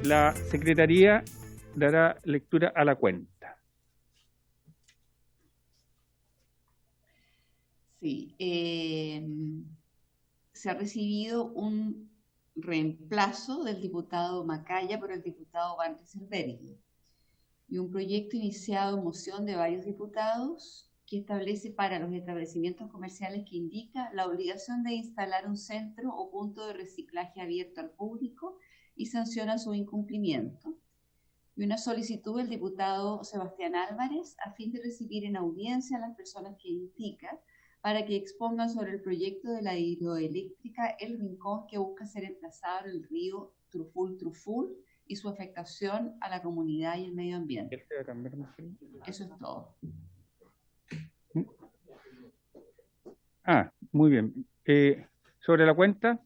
La Secretaría dará lectura a la cuenta. Sí, se ha recibido un reemplazo del diputado Macaya por el diputado Van Rieselberghi y un proyecto iniciado en moción de varios diputados que establece para los establecimientos comerciales que indica la obligación de instalar un centro o punto de reciclaje abierto al público y sanciona su incumplimiento. Y una solicitud del diputado Sebastián Álvarez a fin de recibir en audiencia a las personas que indica para que expongan sobre el proyecto de la hidroeléctrica El Rincón que busca ser emplazado en el río Truful y su afectación a la comunidad y el medio ambiente. Eso es todo. Muy bien. Sobre la cuenta.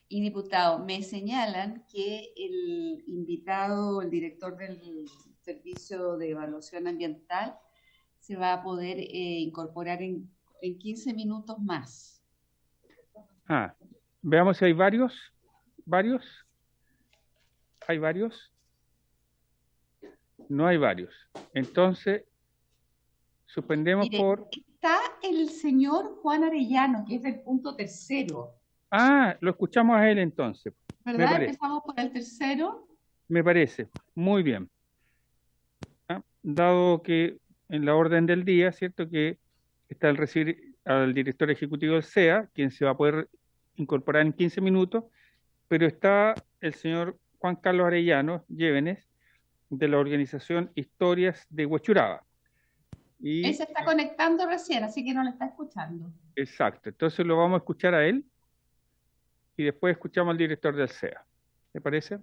Y diputado, me señalan que el invitado, el director del Servicio de Evaluación Ambiental, se va a poder incorporar en 15 minutos más. Veamos si hay varios. ¿Hay varios? No hay varios. Entonces, suspendemos. Mire, está el señor Juan Arellano, que es del punto tercero. Lo escuchamos a él entonces. ¿Verdad? Empezamos por el tercero. Me parece. Muy bien. Dado que en la orden del día, ¿cierto? Que está el recibir al director ejecutivo del SEA, quien se va a poder incorporar en 15 minutos, pero está el señor Juan Carlos Arellano Llévenes, de la organización Historias de Huechuraba. Él se está conectando recién, así que no le está escuchando. Exacto, entonces lo vamos a escuchar a él y después escuchamos al director del SEA. ¿Le parece?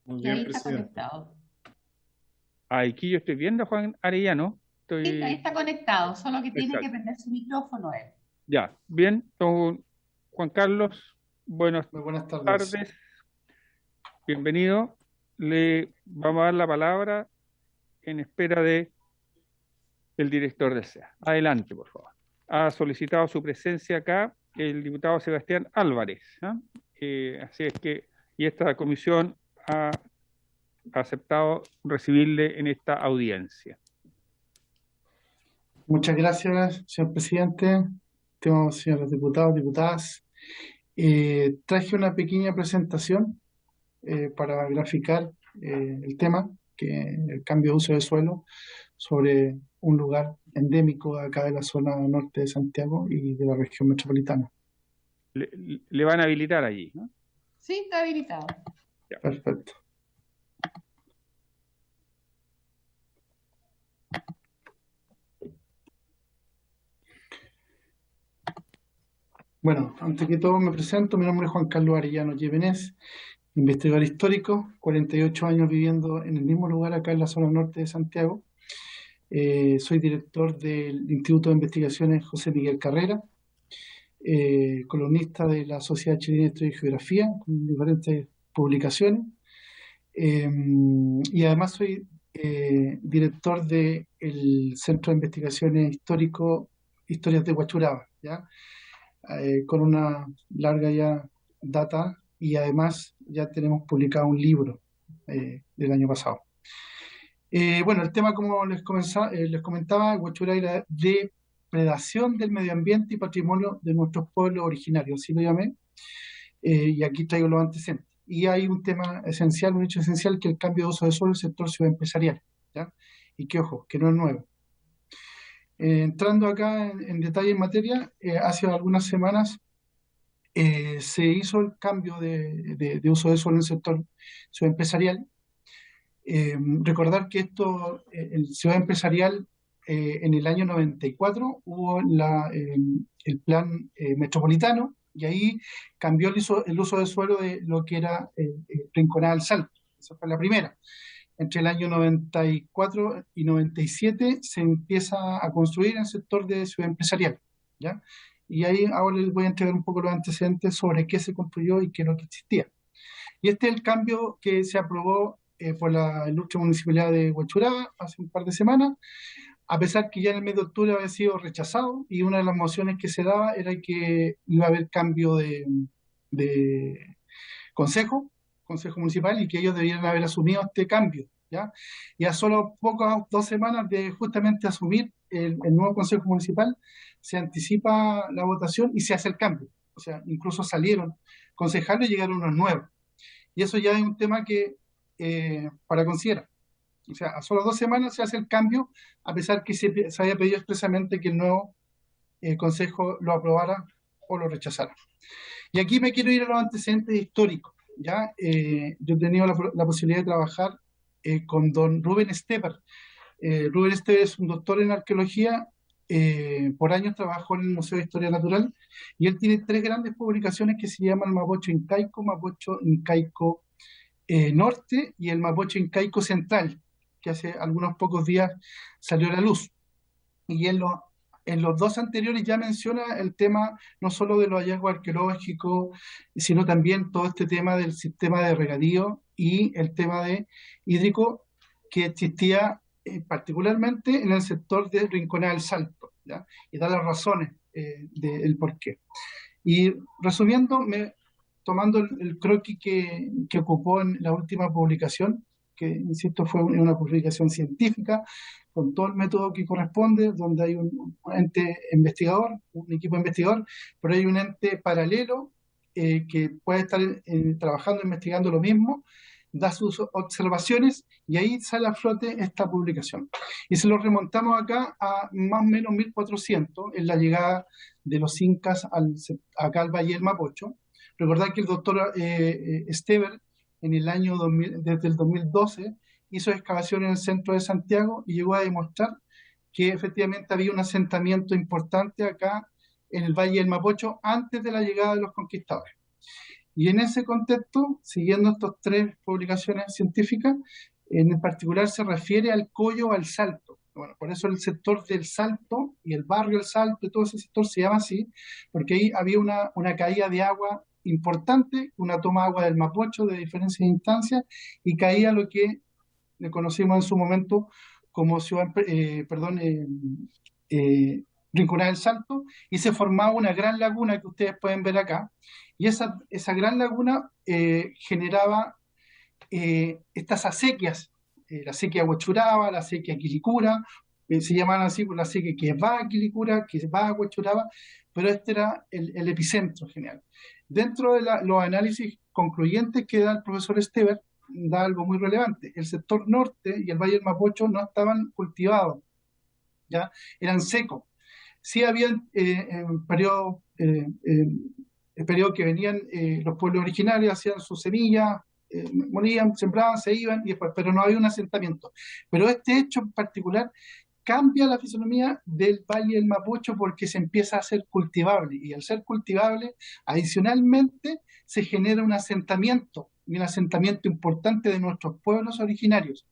Muy bien, ahí está conectado. Aquí yo estoy viendo a Juan Arellano. Sí, ahí está conectado, solo que tiene que prender su micrófono él. Ya, bien, don Juan Carlos, buenas tardes. Bienvenido. Le vamos a dar la palabra en espera de el director del SEA. Adelante, por favor. Ha solicitado su presencia acá el diputado Sebastián Álvarez. Así es que, y esta comisión ha aceptado recibirle en esta audiencia. Muchas gracias, señor presidente, señores diputados, diputadas. Traje una pequeña presentación para graficar el tema, que el cambio de uso de suelo sobre un lugar endémico acá de la zona norte de Santiago y de la región metropolitana. Le van a habilitar allí, ¿no? Sí, está habilitado. Ya. Perfecto. Bueno, antes que todo me presento, mi nombre es Juan Carlos Arellano Llévenes, investigador histórico, 48 años viviendo en el mismo lugar acá en la zona norte de Santiago. Soy director del Instituto de Investigaciones José Miguel Carrera, columnista de la Sociedad Chilena de Historia y Geografía, con diferentes publicaciones, y además soy director del Centro de Investigaciones Histórico Historias de Huechuraba, ¿ya? Con una larga ya data, y además ya tenemos publicado un libro del año pasado. Bueno, el tema, como les comentaba, Huechuraba y la depredación del medio ambiente y patrimonio de nuestros pueblos originarios, así lo llamé, y aquí traigo los antecedentes. Y hay un tema esencial, un hecho esencial, que es el cambio de uso de suelo del sector ciudad empresarial, ¿ya? Y que, ojo, que no es nuevo. Entrando acá en detalle en materia, hace algunas semanas se hizo el cambio de uso de suelo en el sector ciudad empresarial. Recordar que esto, el ciudad empresarial, en el año 94 hubo el plan metropolitano, y ahí cambió el uso de suelo de lo que era Rinconada del Salto. Esa fue la primera. Entre el año 94 y 97 se empieza a construir en el sector de ciudad empresarial, ¿ya? Y ahí ahora les voy a entregar un poco los antecedentes sobre qué se construyó y qué es lo que existía. Y este es el cambio que se aprobó por la ilustre municipalidad de Huechuraba hace un par de semanas, a pesar que ya en el mes de octubre había sido rechazado, y una de las mociones que se daba era que iba a haber cambio de de consejo municipal, y que ellos debieran haber asumido este cambio, ¿ya? Y a solo 2 semanas de justamente asumir el nuevo consejo municipal, se anticipa la votación y se hace el cambio. O sea, incluso salieron concejales y llegaron unos nuevos. Y eso ya es un tema que para considerar. O sea, a solo 2 semanas se hace el cambio, a pesar que se había pedido expresamente que el nuevo consejo lo aprobara o lo rechazara. Y aquí me quiero ir a los antecedentes históricos, ¿ya? Yo he tenido la posibilidad de trabajar con don Rubén Stever. Rubén Stever es un doctor en arqueología, por años trabajó en el Museo de Historia Natural, y él tiene 3 grandes publicaciones que se llaman Mapocho Incaico Norte y el Mapocho Incaico Central, que hace algunos pocos días salió a la luz. Y en los 2 anteriores ya menciona el tema no solo de los hallazgos arqueológicos, sino también todo este tema del sistema de regadío y el tema de hídrico que existía particularmente en el sector de Rinconada del Salto, ¿ya? Y da las razones del porqué. Y resumiendo, tomando el croquis que ocupó en la última publicación, que insisto fue una publicación científica, con todo el método que corresponde, donde hay un ente investigador, un equipo investigador, pero hay un ente paralelo que puede estar trabajando, investigando lo mismo, da sus observaciones, y ahí sale a flote esta publicación. Y se lo remontamos acá a más o menos 1400, en la llegada de los incas acá al Valle del Mapocho. Recordad que el doctor Stever, en el año 2000, desde el 2012, hizo excavaciones en el centro de Santiago y llegó a demostrar que efectivamente había un asentamiento importante acá en el Valle del Mapocho antes de la llegada de los conquistadores. Y en ese contexto, siguiendo estas 3 publicaciones científicas, en particular se refiere al Coyo o al Salto. Bueno, por eso el sector del Salto y el barrio del Salto y todo ese sector se llama así, porque ahí había una caída de agua importante, una toma de agua del Mapocho de diferentes instancias, y caía lo que le conocimos en su momento como Rinconada del Salto, y se formaba una gran laguna que ustedes pueden ver acá, y esa gran laguna generaba estas acequias, la acequia Huechuraba, la acequia Quilicura, se llamaban así por la acequia que va a Quilicura, que va a Huechuraba, pero este era el epicentro general. Dentro de los análisis concluyentes que da el profesor Stever, da algo muy relevante. El sector norte y el Valle del Mapocho no estaban cultivados, ¿ya? Eran secos. Sí habían periodos que venían los pueblos originarios, hacían sus semillas, morían, sembraban, se iban, y después, pero no había un asentamiento. Pero este hecho en particular cambia la fisonomía del Valle del Mapocho porque se empieza a hacer cultivable, y al ser cultivable, adicionalmente se genera un asentamiento importante de nuestros pueblos originarios,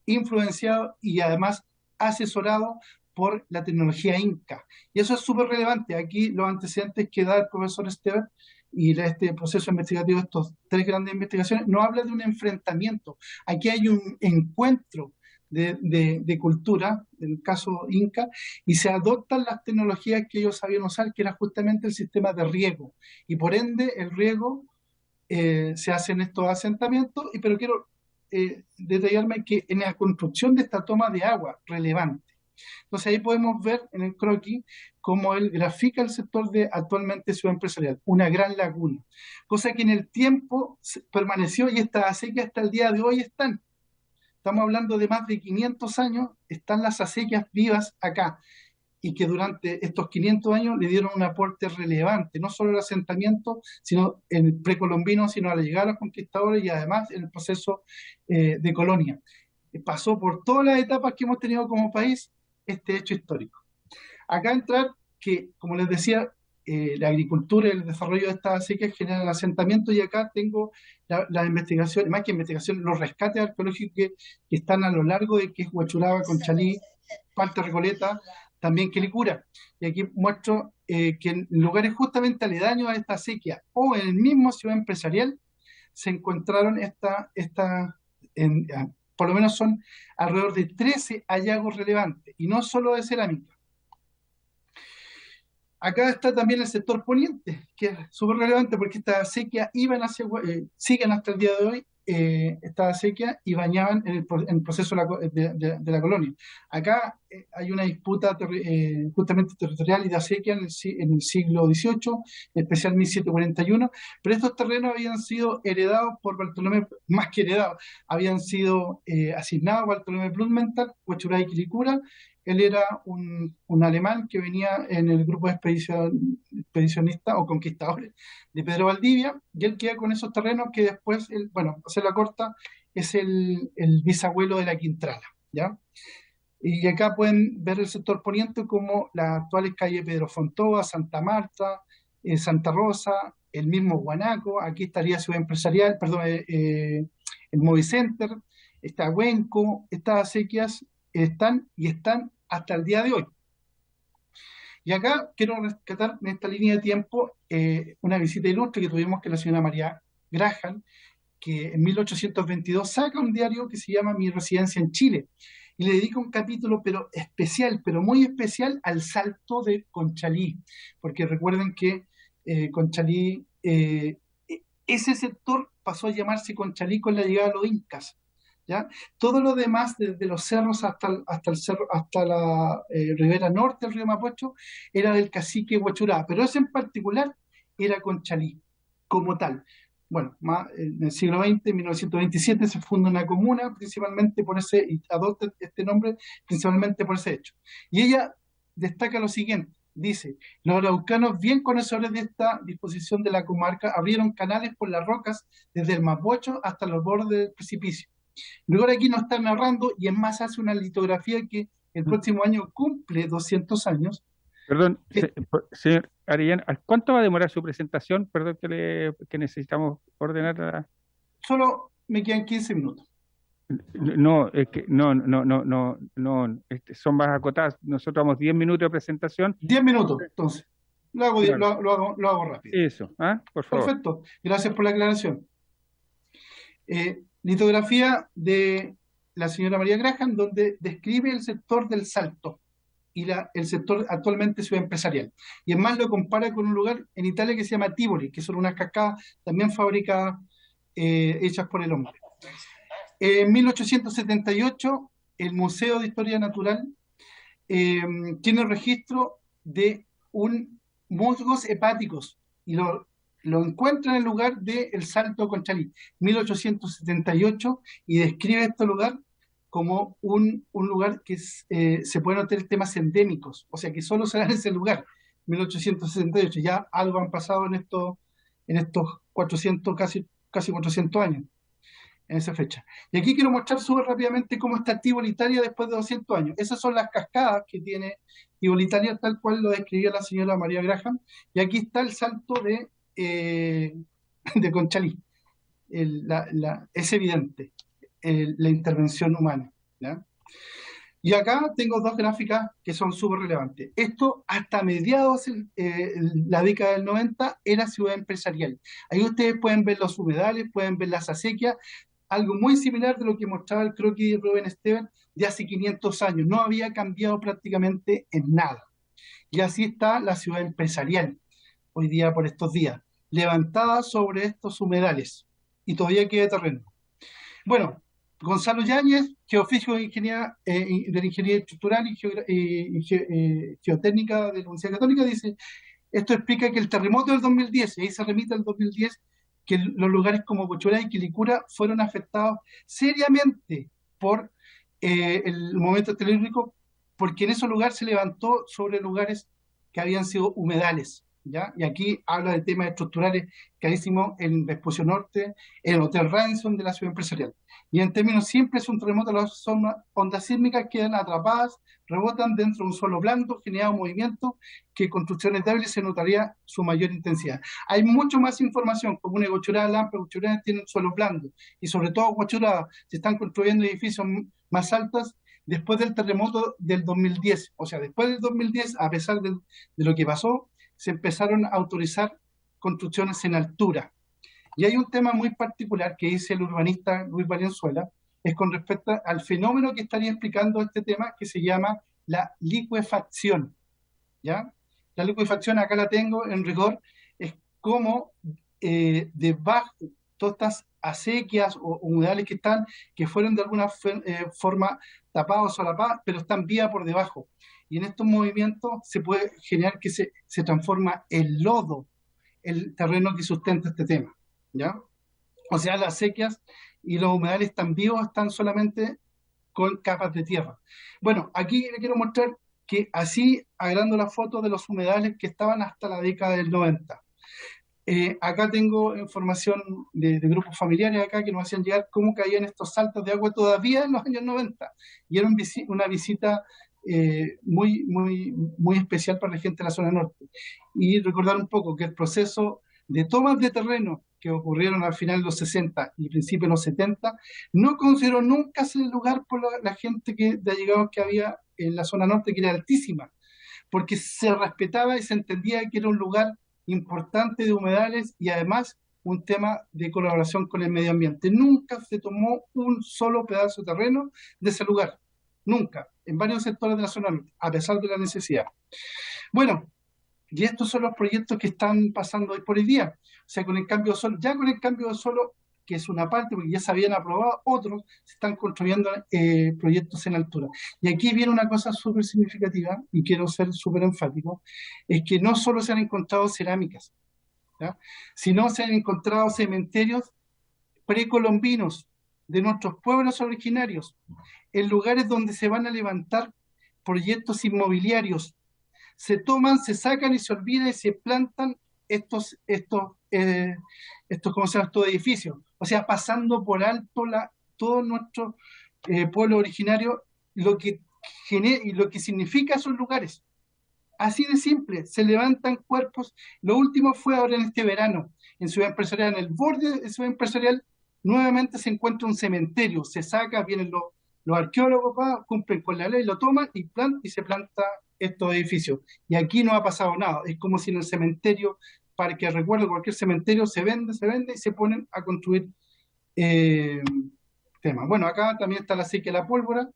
influenciado y además asesorado por la tecnología inca. Y eso es súper relevante. Aquí los antecedentes que da el profesor Stever y este proceso investigativo, estos 3 grandes investigaciones, no habla de un enfrentamiento. Aquí hay un encuentro de cultura, en el caso inca, y se adoptan las tecnologías que ellos sabían usar, que era justamente el sistema de riego. Y por ende, el riego se hace en estos asentamientos, pero quiero detallarme que en la construcción de esta toma de agua relevante. Entonces ahí podemos ver en el croquis cómo él grafica el sector de actualmente Ciudad Empresarial, una gran laguna, cosa que en el tiempo permaneció, y estas acequias hasta el día de hoy están. Estamos hablando de más de 500 años, están las acequias vivas acá, y que durante estos 500 años le dieron un aporte relevante, no solo al asentamiento, sino en el precolombino, sino a la llegada de los conquistadores, y además en el proceso de colonia. Pasó por todas las etapas que hemos tenido como país este hecho histórico. Acá entrar que, como les decía, la agricultura y el desarrollo de estas acequias generan asentamiento, y acá tengo las investigaciones, más que investigaciones, los rescates arqueológicos que están a lo largo de que es Huechuraba, Conchalí, Parte Recoleta, también Quilicura. Y aquí muestro que en lugares justamente aledaños a esta acequia o en el mismo Ciudad Empresarial se encontraron por lo menos son alrededor de 13 hallazgos relevantes, y no solo de cerámica. Acá está también el sector poniente, que es súper relevante porque esta sequía siguen hasta el día de hoy, esta sequía y bañaban en el proceso de la colonia. Acá hay una disputa justamente territorial y de sequía en el siglo XVIII, en especial 1741, pero estos terrenos habían sido heredados por Bartolomé, más que heredados, habían sido asignados a Bartolomé Blumenthal, Huachurá y Quilicura. Él era un alemán que venía en el grupo de expedicionistas o conquistadores de Pedro Valdivia, y él queda con esos terrenos que después, bueno, para hacerla corta, es el bisabuelo de la Quintrala, ¿ya? Y acá pueden ver el sector poniente como las actuales calles Pedro Fontova, Santa Marta, Santa Rosa, el mismo Guanaco, aquí estaría Ciudad Empresarial, perdón, el Movicenter, está Huenco, estas acequias están hasta el día de hoy. Y acá quiero rescatar en esta línea de tiempo una visita ilustre que tuvimos con la señora María Graham, que en 1822 saca un diario que se llama Mi Residencia en Chile, y le dedica un capítulo, pero especial, pero muy especial, al salto de Conchalí, porque recuerden que Conchalí, ese sector pasó a llamarse Conchalí con la llegada de los incas, ¿ya? Todo lo demás, desde los cerros hasta el cerro, hasta la ribera norte del río Mapocho, era del cacique Huachurá, pero ese en particular era Conchalí, como tal. Bueno, en el siglo XX, en 1927, se funda una comuna, principalmente por y adopta este nombre, principalmente por ese hecho. Y ella destaca lo siguiente, dice: los araucanos, bien conocedores de esta disposición de la comarca, abrieron canales por las rocas desde el Mapocho hasta los bordes del precipicio. Luego aquí nos está narrando, y es más, hace una litografía que el próximo año cumple 200 años. Perdón, señor Arellano, ¿cuánto va a demorar su presentación? Perdón que necesitamos ordenar. Solo me quedan 15 minutos. No, es que no, son más acotadas. Nosotros damos 10 minutos de presentación. 10 minutos, entonces. Claro. Lo hago rápido. Eso, por favor. Perfecto, gracias por la aclaración. Litografía de la señora María Graham, donde describe el sector del Salto y el sector actualmente Ciudad Empresarial. Y además lo compara con un lugar en Italia que se llama Tivoli, que son unas cascadas también fabricadas, hechas por el hombre. En 1878, el Museo de Historia Natural tiene registro de musgos hepáticos y lo encuentra en el lugar del Salto Conchalí, 1878, y describe este lugar como un lugar que se pueden notar temas endémicos, o sea que solo será en ese lugar, 1878. Ya algo han pasado en estos 400, casi 400 años, en esa fecha. Y aquí quiero mostrar súper rápidamente cómo está Tivoli Italia después de 200 años. Esas son las cascadas que tiene Tivoli Italia, tal cual lo describía la señora María Graham, y aquí está el salto de Conchalí. Es evidente la intervención humana, ¿ya? Y acá tengo dos gráficas que son súper relevantes. Esto hasta mediados la década del 90 era Ciudad Empresarial. Ahí ustedes pueden ver los humedales, pueden ver las acequias, algo muy similar de lo que mostraba el croquis de Rubén Esteban de hace 500 años. No había cambiado prácticamente en nada. Y así está la Ciudad Empresarial hoy día, por estos días, levantada sobre estos humedales, y todavía queda terreno. Bueno, Gonzalo Yáñez, geofísico de la Ingeniería Estructural y Geotécnica de la Universidad Católica, dice: esto explica que el terremoto del 2010, y ahí se remite al 2010, que los lugares como Huachurá y Quilicura fueron afectados seriamente por el movimiento telúrico, porque en esos lugares se levantó sobre lugares que habían sido humedales, ¿ya? Y aquí habla de temas estructurales carísimos en Vespucio Norte, en el Hotel Ransom de la Ciudad Empresarial. Y en términos simples, un terremoto, las ondas sísmicas quedan atrapadas, rebotan dentro de un suelo blando, generando movimiento que en construcciones débiles se notaría su mayor intensidad. Hay mucho más información, como una Huachurá, Lampa, Huachurá tienen suelos blandos, y sobre todo Huachurá se están construyendo edificios más altos después del terremoto del 2010. O sea, después del 2010, a pesar de lo que pasó, se empezaron a autorizar construcciones en altura. Y hay un tema muy particular que dice el urbanista Luis Valenzuela, es con respecto al fenómeno que estaría explicando este tema, que se llama la licuefacción, ¿ya? La licuefacción, acá la tengo en rigor, es como debajo, todas estas acequias o humedales que fueron de alguna forma tapados o solapadas, pero están vía por debajo. Y en estos movimientos se puede generar que se transforma en lodo el terreno que sustenta este tema, ¿ya? O sea, las acequias y los humedales están vivos, están solamente con capas de tierra. Bueno, aquí le quiero mostrar que así, agrando la foto de los humedales que estaban hasta la década del 90. Acá tengo información de grupos familiares acá que nos hacían llegar cómo caían estos saltos de agua todavía en los años 90. Y era una visita muy especial para la gente de la zona norte. Y recordar un poco que el proceso de tomas de terreno que ocurrieron al final de los 60 y principios de los 70, no consideró nunca ese lugar por la gente de allegados que había en la zona norte, que era altísima, porque se respetaba y se entendía que era un lugar importante de humedales y además un tema de colaboración con el medio ambiente. Nunca se tomó un solo pedazo de terreno de ese lugar, nunca, en varios sectores de la zona norte, a pesar de la necesidad. Bueno, y estos son los proyectos que están pasando hoy por hoy día. O sea, con el cambio de suelo, ya con el cambio de suelo, que es una parte, porque ya se habían aprobado, otros se están construyendo proyectos en altura. Y aquí viene una cosa súper significativa, y quiero ser súper enfático, es que no solo se han encontrado cerámicas, ¿ya?, sino se han encontrado cementerios precolombinos de nuestros pueblos originarios, en lugares donde se van a levantar proyectos inmobiliarios. Se toman, se sacan y se olvidan y se plantan estos ¿cómo se llama?, estos edificios. O sea, pasando por alto todo nuestro pueblo originario, lo que genera y lo que significa esos lugares. Así de simple, se levantan cuerpos. Lo último fue ahora en este verano, en Ciudad Empresarial, en el borde de Ciudad Empresarial, nuevamente se encuentra un cementerio, se saca, vienen los arqueólogos, cumplen con la ley, lo toman y se planta estos edificios. Y aquí no ha pasado nada, es como si en el cementerio, para que recuerdo, cualquier cementerio se vende y se ponen a construir temas. Bueno, acá también está la acequia de la pólvora,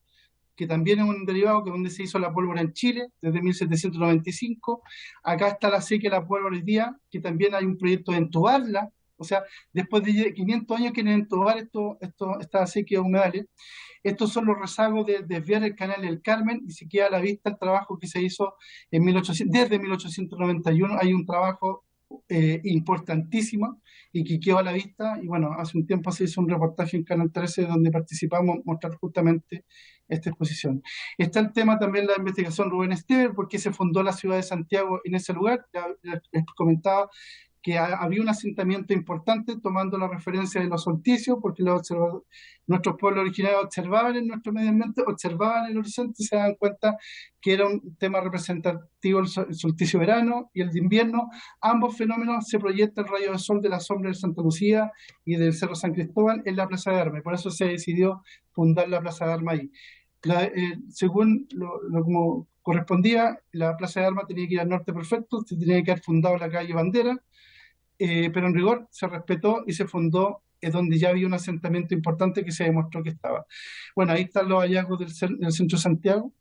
que también es un derivado que es donde se hizo la pólvora en Chile, desde 1795. Acá está la acequia de la pólvora hoy día, que también hay un proyecto de entubarla, o sea, después de 500 años quieren entubar estas acequias humedales. Estos son los rezagos de desviar el canal del Carmen, y se queda a la vista el trabajo que se hizo desde 1891. Hay un trabajo importantísimo y que quedó a la vista, y bueno, hace un tiempo se hizo un reportaje en Canal 13 donde participamos, mostrar justamente esta exposición. Está el tema también de la investigación Rubén Esteves, porque se fundó la ciudad de Santiago en ese lugar. Les comentaba que había un asentamiento importante tomando la referencia de los solsticios, porque nuestros pueblos originarios observaban en nuestro medio ambiente, observaban el horizonte y se daban cuenta que era un tema representativo el solsticio verano y el de invierno. Ambos fenómenos se proyecta el rayo de sol de la sombra de Santa Lucía y del Cerro San Cristóbal en la Plaza de Armas, por eso se decidió fundar la Plaza de Armas ahí. Según como correspondía, la Plaza de Armas tenía que ir al norte perfecto, se tenía que haber fundado la calle Bandera, pero en rigor se respetó y se fundó donde ya había un asentamiento importante que se demostró que estaba. Bueno, ahí están los hallazgos del centro de Santiago.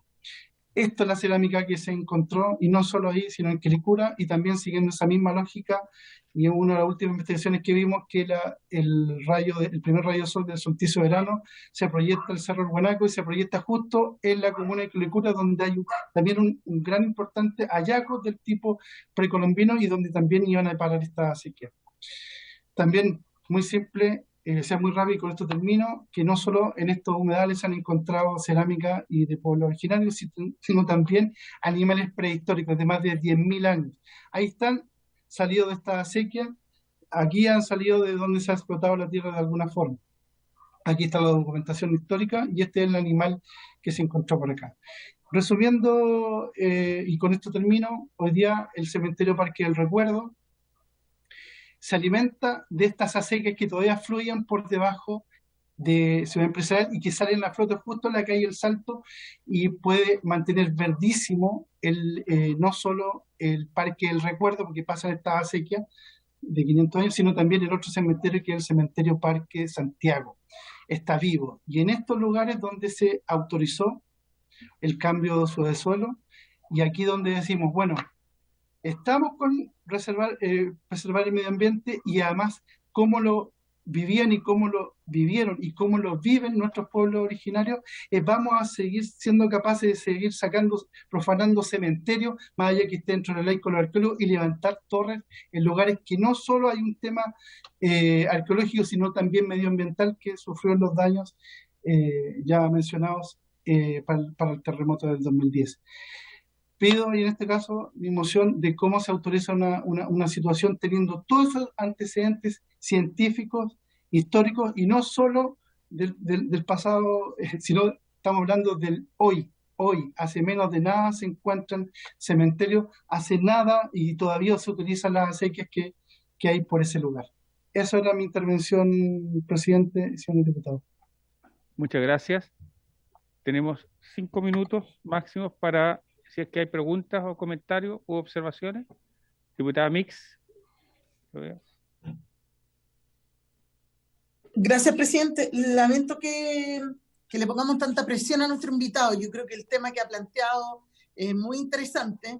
Esta es la cerámica que se encontró, y no solo ahí, sino en Quilicura, y también siguiendo esa misma lógica, y en una de las últimas investigaciones que vimos, que el primer rayo de sol del solsticio de verano se proyecta el Cerro del Guanaco y se proyecta justo en la comuna de Quilicura, donde hay también un gran importante hallazgo del tipo precolombino y donde también iban a parar esta sequía. También, muy simple, sea muy rápido y con esto termino, que no solo en estos humedales se han encontrado cerámica y de pueblos originarios, sino también animales prehistóricos de más de 10.000 años. Ahí están salidos de esta acequia, aquí han salido de donde se ha explotado la tierra de alguna forma. Aquí está la documentación histórica y este es el animal que se encontró por acá. Resumiendo, y con esto termino, hoy día el cementerio Parque del Recuerdo se alimenta de estas acequias que todavía fluyen por debajo de Ciudad Empresarial y que salen a flote justo en la calle El Salto, y puede mantener verdísimo no solo el Parque del Recuerdo, porque pasan estas acequias de 500 años, sino también el otro cementerio, que es el cementerio Parque Santiago. Está vivo. Y en estos lugares donde se autorizó el cambio de uso de suelo, y aquí donde decimos, bueno, estamos con preservar el medio ambiente y además cómo lo vivían y cómo lo vivieron y cómo lo viven nuestros pueblos originarios, vamos a seguir siendo capaces de seguir profanando cementerios, más allá que esté dentro de la ley con los arqueólogos, y levantar torres en lugares que no solo hay un tema arqueológico, sino también medioambiental que sufrió los daños ya mencionados para el terremoto del 2010. Pido, y en este caso, mi moción de cómo se autoriza una situación teniendo todos esos antecedentes científicos, históricos, y no solo del pasado, sino estamos hablando del hoy. Hoy, hace menos de nada, se encuentran cementerios, hace nada, y todavía se utilizan las acequias que hay por ese lugar. Esa era mi intervención, presidente, señor diputado. Muchas gracias. Tenemos 5 minutos máximos para, si es que hay preguntas o comentarios u observaciones. Diputada Mix. Gracias, presidente. Lamento que le pongamos tanta presión a nuestro invitado. Yo creo que el tema que ha planteado es muy interesante.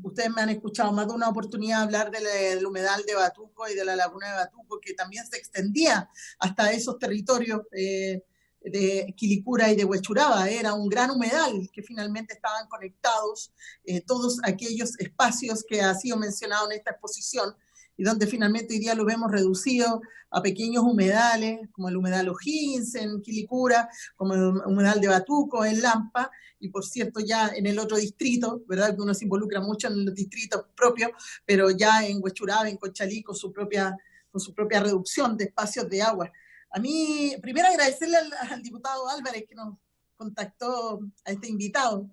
Ustedes me han escuchado más de una oportunidad hablar del humedal de Batuco y de la laguna de Batuco, que también se extendía hasta esos territorios de Quilicura y de Huechuraba. Era un gran humedal que finalmente estaban conectados todos aquellos espacios que ha sido mencionado en esta exposición, y donde finalmente hoy día lo vemos reducido a pequeños humedales, como el humedal O'Higgins en Quilicura, como el humedal de Batuco en Lampa, y por cierto ya en el otro distrito, ¿verdad? Que uno se involucra mucho en los distritos propios, pero ya en Huechuraba, en Conchalí, con su propia reducción de espacios de agua. A mí, primero agradecerle al diputado Álvarez que nos contactó a este invitado,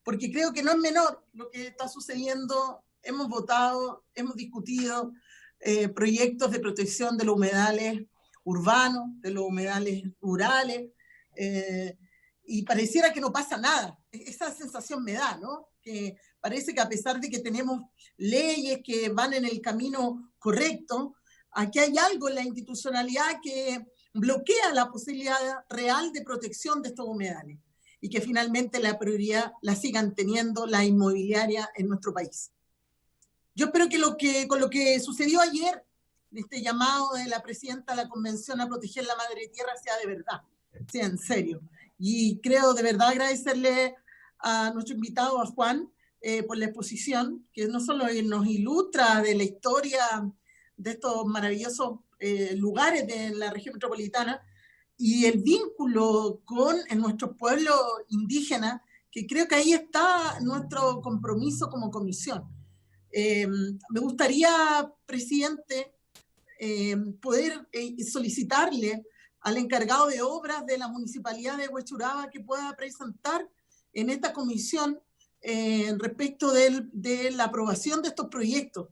porque creo que no es menor lo que está sucediendo. Hemos votado, hemos discutido proyectos de protección de los humedales urbanos, de los humedales rurales, y pareciera que no pasa nada. Esa sensación me da, ¿no? Que parece que a pesar de que tenemos leyes que van en el camino correcto, aquí hay algo en la institucionalidad que bloquea la posibilidad real de protección de estos humedales, y que finalmente la prioridad la sigan teniendo la inmobiliaria en nuestro país. Yo espero que con lo que sucedió ayer, este llamado de la presidenta de la Convención a proteger la madre tierra, sea de verdad, sea en serio. Y creo de verdad agradecerle a nuestro invitado, a Juan, por la exposición, que no solo nos ilustra de la historia de estos maravillosos lugares de la región metropolitana, y el vínculo con nuestros pueblos indígenas, que creo que ahí está nuestro compromiso como comisión. Me gustaría, presidente, poder solicitarle al encargado de obras de la Municipalidad de Huechuraba que pueda presentar en esta comisión respecto de la aprobación de estos proyectos,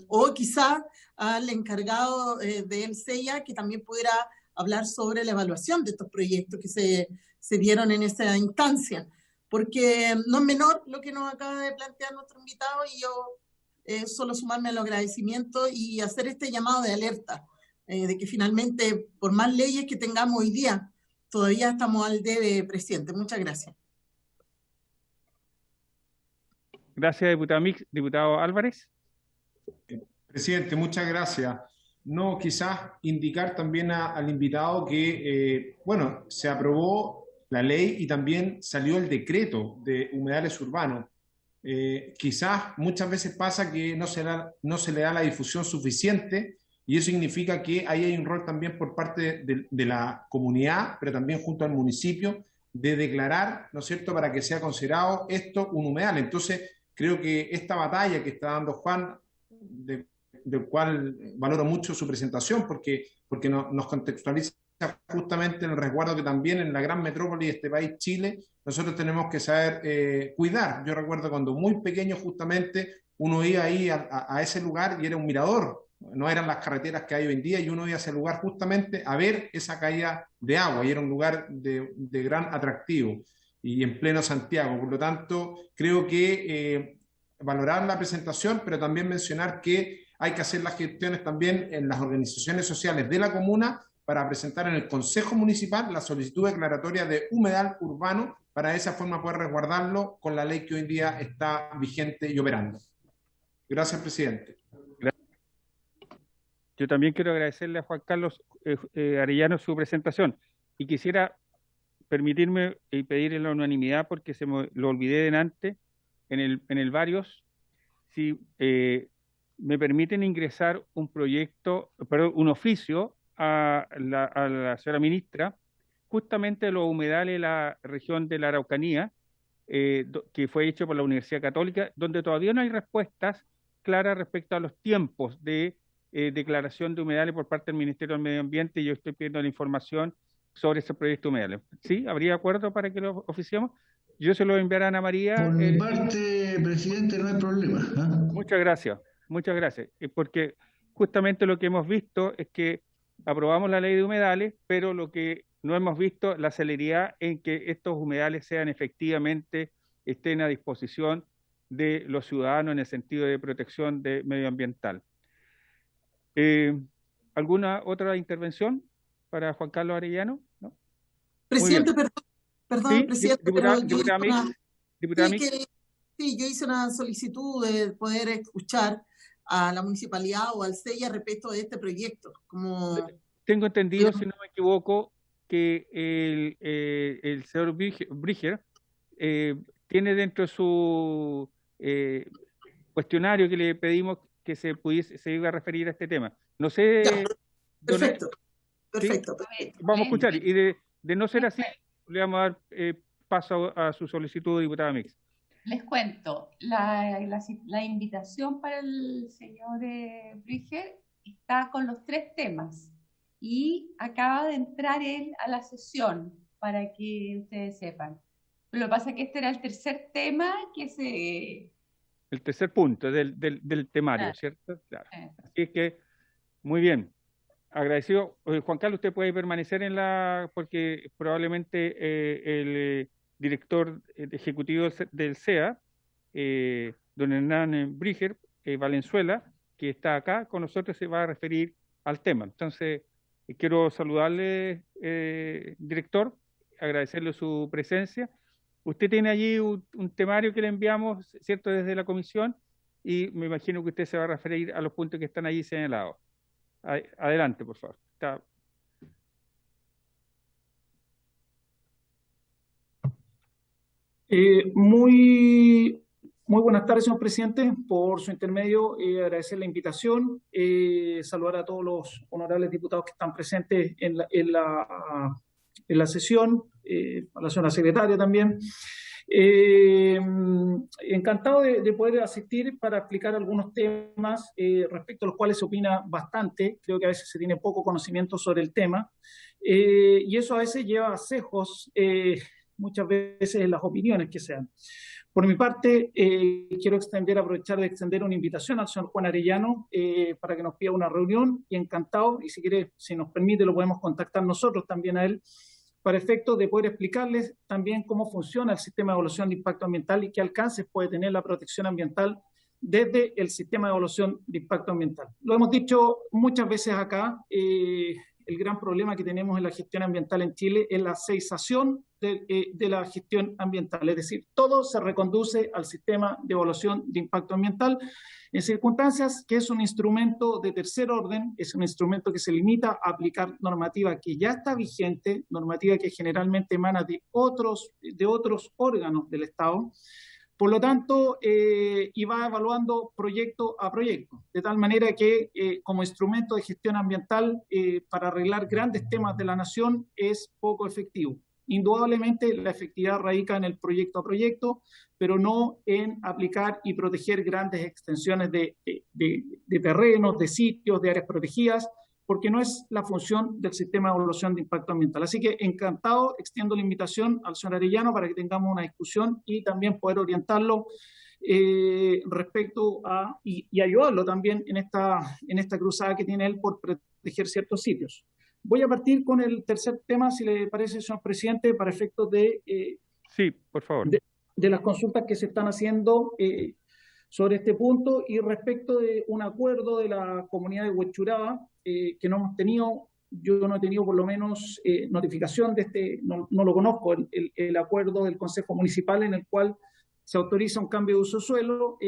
o quizá al encargado del CEIA que también pudiera hablar sobre la evaluación de estos proyectos que se dieron en esa instancia, porque no es menor lo que nos acaba de plantear nuestro invitado, y yo solo sumarme a los agradecimientos y hacer este llamado de alerta, de que finalmente, por más leyes que tengamos hoy día, todavía estamos al debe, presidente. Muchas gracias. Gracias, diputada Mix. Diputado Álvarez. Presidente, muchas gracias. No, quizás indicar también al invitado que, bueno, se aprobó la ley y también salió el decreto de humedales urbanos. Quizás muchas veces pasa que no se le da la difusión suficiente, y eso significa que ahí hay un rol también por parte de la comunidad, pero también junto al municipio, de declarar, ¿no es cierto?, para que sea considerado esto un humedal. Entonces, creo que esta batalla que está dando Juan, del cual valoro mucho su presentación, porque nos contextualiza justamente en el resguardo que también en la gran metrópoli de este país, Chile, nosotros tenemos que saber cuidar. Yo recuerdo cuando muy pequeño justamente uno iba ahí a ese lugar y era un mirador, no eran las carreteras que hay hoy en día, y uno iba a ese lugar justamente a ver esa caída de agua, y era un lugar de gran atractivo, y en pleno Santiago. Por lo tanto, creo que valorar la presentación, pero también mencionar que hay que hacer las gestiones también en las organizaciones sociales de la comuna para presentar en el Consejo Municipal la solicitud declaratoria de humedal urbano, para de esa forma poder resguardarlo con la ley que hoy en día está vigente y operando. Gracias, presidente. Yo también quiero agradecerle a Juan Carlos Arellano su presentación y quisiera permitirme pedirle la unanimidad porque lo olvidé delante en el varios. Si me permiten ingresar un oficio a la señora ministra, justamente los humedales de la región de la Araucanía, que fue hecho por la Universidad Católica, donde todavía no hay respuestas claras respecto a los tiempos de declaración de humedales por parte del Ministerio del Medio Ambiente, y yo estoy pidiendo la información sobre ese proyecto de humedales. ¿Sí? ¿Habría acuerdo para que lo oficiemos? Yo se lo voy a enviar a Ana María. Por mi parte, presidente, no hay problema. Muchas gracias, porque justamente lo que hemos visto es que aprobamos la ley de humedales, pero lo que no hemos visto la celeridad en que estos humedales estén a disposición de los ciudadanos en el sentido de protección medioambiental. ¿Alguna otra intervención para Juan Carlos Arellano? ¿No? Presidente, perdón, ¿Sí? presidente, Sí, yo hice una solicitud de poder escuchar a la municipalidad o al CEIA respecto de este proyecto. Tengo entendido, si no me equivoco, que el señor Bríger tiene dentro de su cuestionario que le pedimos que se iba a referir a este tema. No sé. Ya, perfecto. ¿Sí? Vamos a escuchar. Y de no ser así, le vamos a dar paso a su solicitud, diputada Mix. Les cuento, la invitación para el señor Bríger está con los 3 temas y acaba de entrar él a la sesión, para que ustedes sepan. Lo que pasa es que este era el 3er tema que se... El 3er punto del temario, claro. ¿Cierto? Claro. Así es que, muy bien. Agradecido. Juan Carlos, usted puede permanecer porque probablemente el director ejecutivo del CEA, don Hernán Bríger Valenzuela, que está acá con nosotros, se va a referir al tema. Entonces, quiero saludarle, director, agradecerle su presencia. Usted tiene allí un temario que le enviamos, ¿cierto?, desde la comisión, y me imagino que usted se va a referir a los puntos que están allí señalados. Adelante, por favor. Muy buenas tardes, señor presidente. Por su intermedio, agradecer la invitación, saludar a todos los honorables diputados que están presentes en la sesión, a la señora secretaria también. Encantado de poder asistir para explicar algunos temas respecto a los cuales se opina bastante. Creo que a veces se tiene poco conocimiento sobre el tema, y eso a veces lleva a sesgos, muchas veces en las opiniones que se dan. Por mi parte, quiero aprovechar de extender una invitación al señor Juan Arellano para que nos pida una reunión, y encantado, y si nos permite, lo podemos contactar nosotros también a él, para efectos de poder explicarles también cómo funciona el sistema de evaluación de impacto ambiental y qué alcances puede tener la protección ambiental desde el sistema de evaluación de impacto ambiental. Lo hemos dicho muchas veces acá, el gran problema que tenemos en la gestión ambiental en Chile es la ceisación de la gestión ambiental, es decir, todo se reconduce al sistema de evaluación de impacto ambiental en circunstancias que es un instrumento de tercer orden, es un instrumento que se limita a aplicar normativa que ya está vigente, normativa que generalmente emana de otros órganos del Estado. Por lo tanto, y va evaluando proyecto a proyecto, de tal manera que como instrumento de gestión ambiental para arreglar grandes temas de la nación es poco efectivo. Indudablemente la efectividad radica en el proyecto a proyecto, pero no en aplicar y proteger grandes extensiones de terrenos, de sitios, de áreas protegidas, porque no es la función del sistema de evaluación de impacto ambiental. Así que encantado, extiendo la invitación al señor Arellano para que tengamos una discusión y también poder orientarlo respecto a, y ayudarlo también en esta cruzada que tiene él por proteger ciertos sitios. Voy a partir con el tercer tema, si le parece, señor presidente, para efectos de... sí, por favor. De las consultas que se están haciendo sobre este punto, y respecto de un acuerdo de la comunidad de Huechuraba, que no hemos tenido yo no he tenido por lo menos notificación de este, no lo conozco, el acuerdo del Consejo Municipal en el cual se autoriza un cambio de uso de suelo.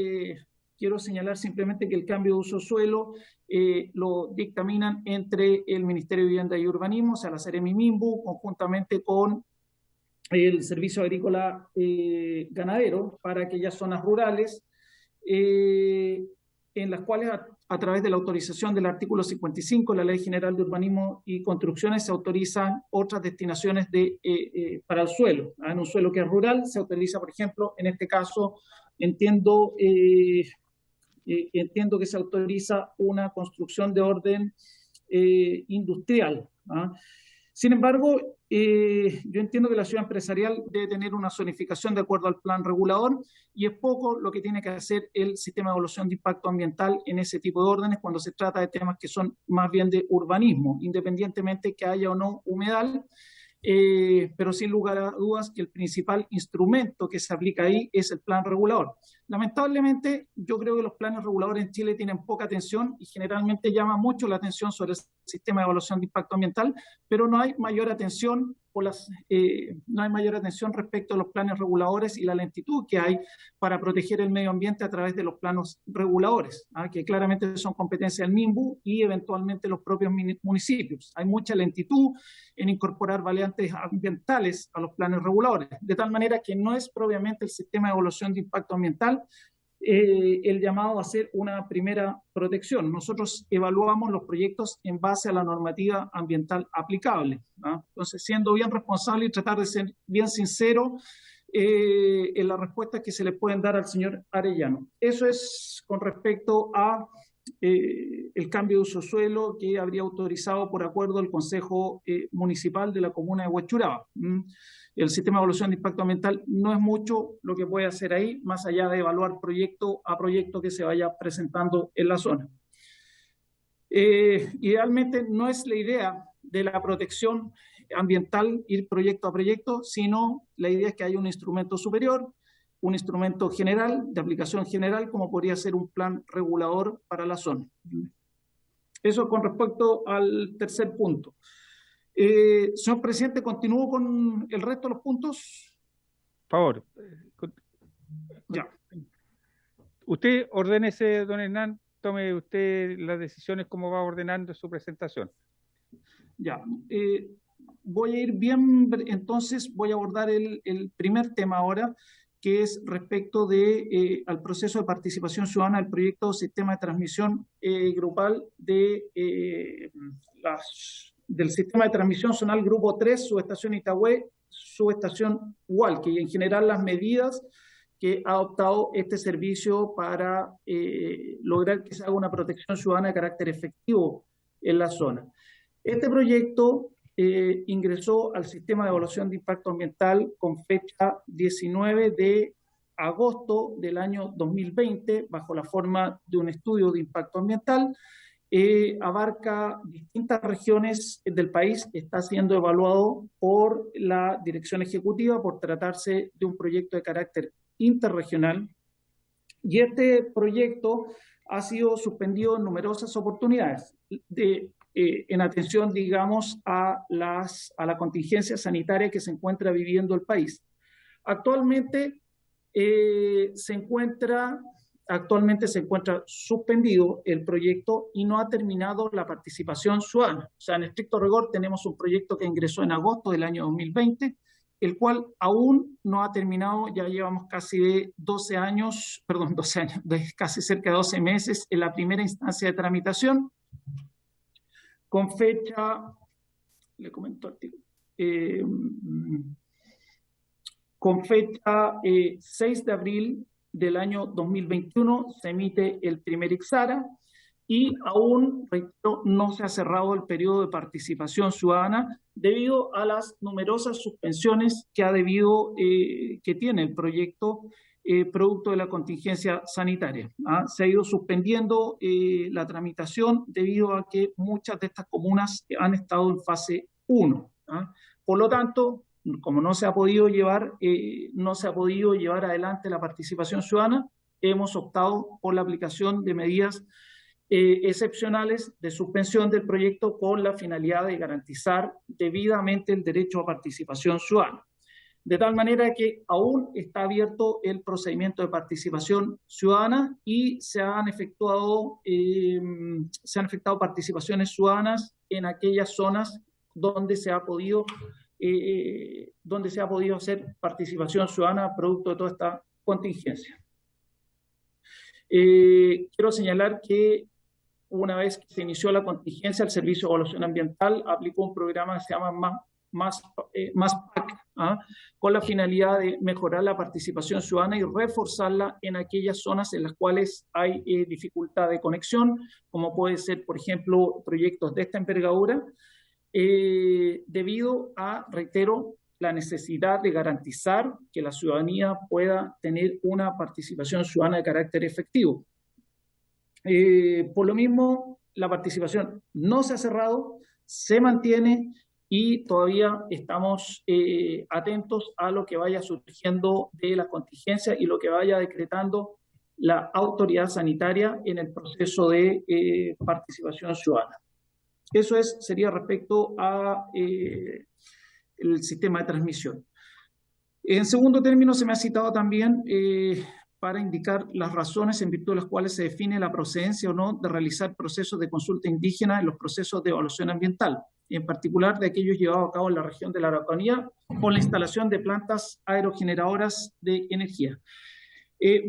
Quiero señalar simplemente que el cambio de uso de suelo lo dictaminan entre el Ministerio de Vivienda y Urbanismo, o sea, la Seremi-Minbu, conjuntamente con el Servicio Agrícola Ganadero para aquellas zonas rurales, en las cuales a través de la autorización del artículo 55 de la Ley General de Urbanismo y Construcciones se autorizan otras destinaciones para el suelo. En un suelo que es rural se autoriza, por ejemplo, en este caso entiendo que se autoriza una construcción de orden industrial. Sin embargo, yo entiendo que la ciudad empresarial debe tener una zonificación de acuerdo al plan regulador y es poco lo que tiene que hacer el sistema de evaluación de impacto ambiental en ese tipo de órdenes cuando se trata de temas que son más bien de urbanismo, independientemente que haya o no humedal. Pero sin lugar a dudas que el principal instrumento que se aplica ahí es el plan regulador. Lamentablemente, yo creo que los planes reguladores en Chile tienen poca atención y generalmente llama mucho la atención sobre el sistema de evaluación de impacto ambiental, pero no hay mayor atención respecto a los planes reguladores y la lentitud que hay para proteger el medio ambiente a través de los planos reguladores, que claramente son competencia del MIMBU y eventualmente los propios municipios. Hay mucha lentitud en incorporar variantes ambientales a los planes reguladores, de tal manera que no es propiamente el sistema de evaluación de impacto ambiental el llamado a hacer una primera protección. Nosotros evaluamos los proyectos en base a la normativa ambiental aplicable. Entonces, siendo bien responsable y tratar de ser bien sincero en las respuestas que se le pueden dar al señor Arellano. Eso es con respecto a el cambio de uso de suelo que habría autorizado por acuerdo el Consejo Municipal de la Comuna de Huachuraba. El sistema de evaluación de impacto ambiental no es mucho lo que puede hacer ahí, más allá de evaluar proyecto a proyecto que se vaya presentando en la zona. Idealmente no es la idea de la protección ambiental ir proyecto a proyecto, sino la idea es que haya un instrumento superior, un instrumento general, de aplicación general, como podría ser un plan regulador para la zona. Eso con respecto al tercer punto. Señor presidente, ¿continúo con el resto de los puntos? Por favor. Ya. Usted ordénese, don Hernán, tome usted las decisiones como va ordenando su presentación. Ya. Voy a ir bien, entonces voy a abordar el primer tema ahora, que es respecto al proceso de participación ciudadana del proyecto Sistema de Transmisión Grupal del Sistema de Transmisión Zonal Grupo 3, Subestación Itagüe, Subestación Hualque, y en general las medidas que ha adoptado este servicio para lograr que se haga una protección ciudadana de carácter efectivo en la zona. Este proyecto ingresó al sistema de evaluación de impacto ambiental con fecha 19 de agosto del año 2020, bajo la forma de un estudio de impacto ambiental. Abarca distintas regiones del país, está siendo evaluado por la dirección ejecutiva por tratarse de un proyecto de carácter interregional, y este proyecto ha sido suspendido en numerosas oportunidades en atención, digamos, a la contingencia sanitaria que se encuentra viviendo el país. Actualmente se encuentra suspendido el proyecto y no ha terminado la participación ciudadana. O sea, en estricto rigor tenemos un proyecto que ingresó en agosto del año 2020, el cual aún no ha terminado. Ya llevamos casi de 12 años, casi cerca de 12 meses en la primera instancia de tramitación, con fecha, le comento artículo, con fecha 6 de abril del año 2021 se emite el primer IXARA y aún, reitero, no se ha cerrado el periodo de participación ciudadana debido a las numerosas suspensiones que tiene el proyecto producto de la contingencia sanitaria. Se ha ido suspendiendo la tramitación debido a que muchas de estas comunas han estado en fase 1. Por lo tanto, como no se ha podido llevar adelante la participación ciudadana, hemos optado por la aplicación de medidas excepcionales de suspensión del proyecto con la finalidad de garantizar debidamente el derecho a participación ciudadana. De tal manera que aún está abierto el procedimiento de participación ciudadana y se han efectuado participaciones ciudadanas en aquellas zonas donde se ha podido hacer participación ciudadana producto de toda esta contingencia. Quiero señalar que una vez que se inició la contingencia, el Servicio de Evaluación Ambiental aplicó un programa que se llama MASPAC, con la finalidad de mejorar la participación ciudadana y reforzarla en aquellas zonas en las cuales hay dificultad de conexión, como puede ser, por ejemplo, proyectos de esta envergadura, debido a, reitero, la necesidad de garantizar que la ciudadanía pueda tener una participación ciudadana de carácter efectivo. Por lo mismo, la participación no se ha cerrado, se mantiene y todavía estamos atentos a lo que vaya surgiendo de la contingencia y lo que vaya decretando la autoridad sanitaria en el proceso de participación ciudadana. Eso sería respecto a el sistema de transmisión. En segundo término, se me ha citado también para indicar las razones en virtud de las cuales se define la procedencia o no de realizar procesos de consulta indígena en los procesos de evaluación ambiental, en particular de aquellos llevados a cabo en la región de la Araucanía con la instalación de plantas aerogeneradoras de energía.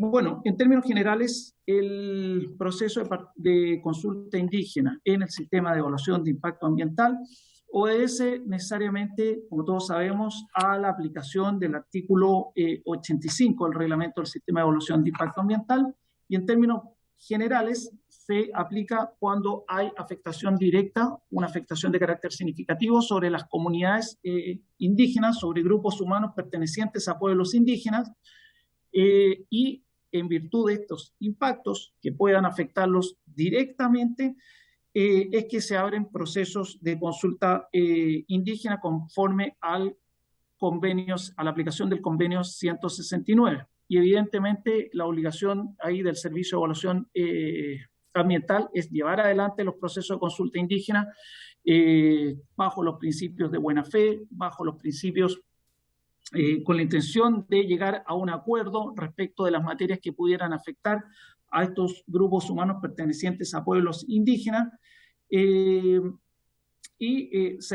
Bueno, en términos generales, el proceso de consulta indígena en el sistema de evaluación de impacto ambiental obedece necesariamente, como todos sabemos, a la aplicación del artículo 85 del reglamento del sistema de evaluación de impacto ambiental, y en términos generales se aplica cuando hay afectación directa, una afectación de carácter significativo sobre las comunidades indígenas, sobre grupos humanos pertenecientes a pueblos indígenas, y en virtud de estos impactos que puedan afectarlos directamente, es que se abren procesos de consulta indígena conforme a la aplicación del convenio 169. Y evidentemente la obligación ahí del Servicio de Evaluación Ambiental es llevar adelante los procesos de consulta indígena bajo los principios de buena fe, bajo los principios con la intención de llegar a un acuerdo respecto de las materias que pudieran afectar a estos grupos humanos pertenecientes a pueblos indígenas, se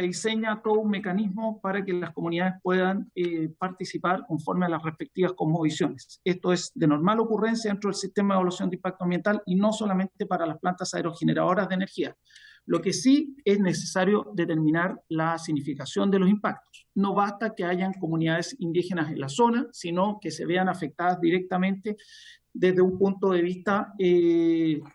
diseña todo un mecanismo para que las comunidades puedan participar conforme a las respectivas cosmovisiones. Esto es de normal ocurrencia dentro del sistema de evaluación de impacto ambiental y no solamente para las plantas aerogeneradoras de energía. Lo que sí es necesario determinar la significación de los impactos. No basta que hayan comunidades indígenas en la zona, sino que se vean afectadas directamente desde un punto de vista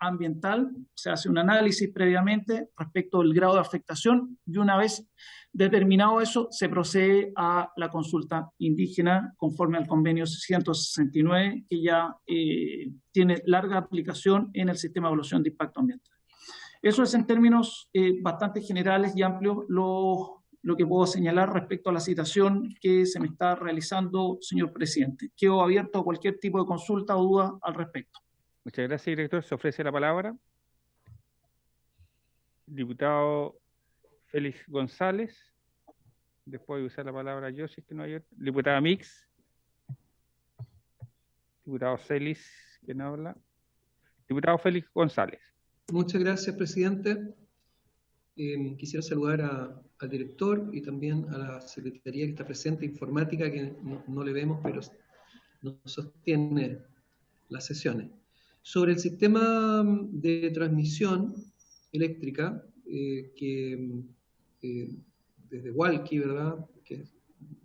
ambiental. Se hace un análisis previamente respecto del grado de afectación y una vez determinado eso, se procede a la consulta indígena conforme al convenio 169, que ya tiene larga aplicación en el sistema de evaluación de impacto ambiental. Eso es en términos bastante generales y amplios lo que puedo señalar respecto a la citación que se me está realizando, señor presidente. Quedo abierto a cualquier tipo de consulta o duda al respecto. Muchas gracias, director. Se ofrece la palabra. Diputado Félix González. Después de usar la palabra yo, si es que no hay. Diputada Mix. Diputado Celis, ¿quién habla? Diputado Félix González. Muchas gracias, presidente. Quisiera saludar al director y también a la secretaría que está presente, informática, que no le vemos, pero nos sostiene las sesiones. Sobre el sistema de transmisión eléctrica, que desde Hualqui, ¿verdad?, que es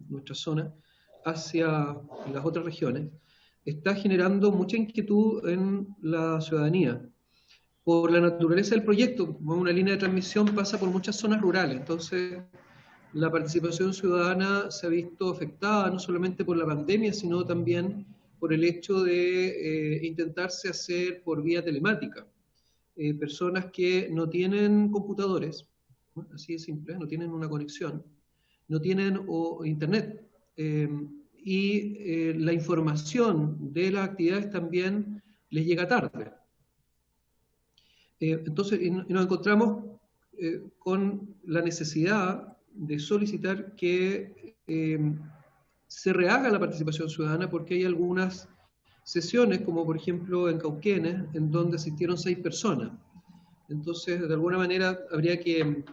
nuestra zona, hacia las otras regiones, está generando mucha inquietud en la ciudadanía. Por la naturaleza del proyecto, una línea de transmisión pasa por muchas zonas rurales, entonces la participación ciudadana se ha visto afectada no solamente por la pandemia, sino también por el hecho de intentarse hacer por vía telemática. Personas que no tienen computadores, ¿no?, así de simple, no tienen una conexión, no tienen internet, y la información de las actividades también les llega tarde. Entonces, y nos encontramos con la necesidad de solicitar que se rehaga la participación ciudadana, porque hay algunas sesiones, como por ejemplo en Cauquenes, en donde asistieron 6 personas. Entonces, de alguna manera, habría que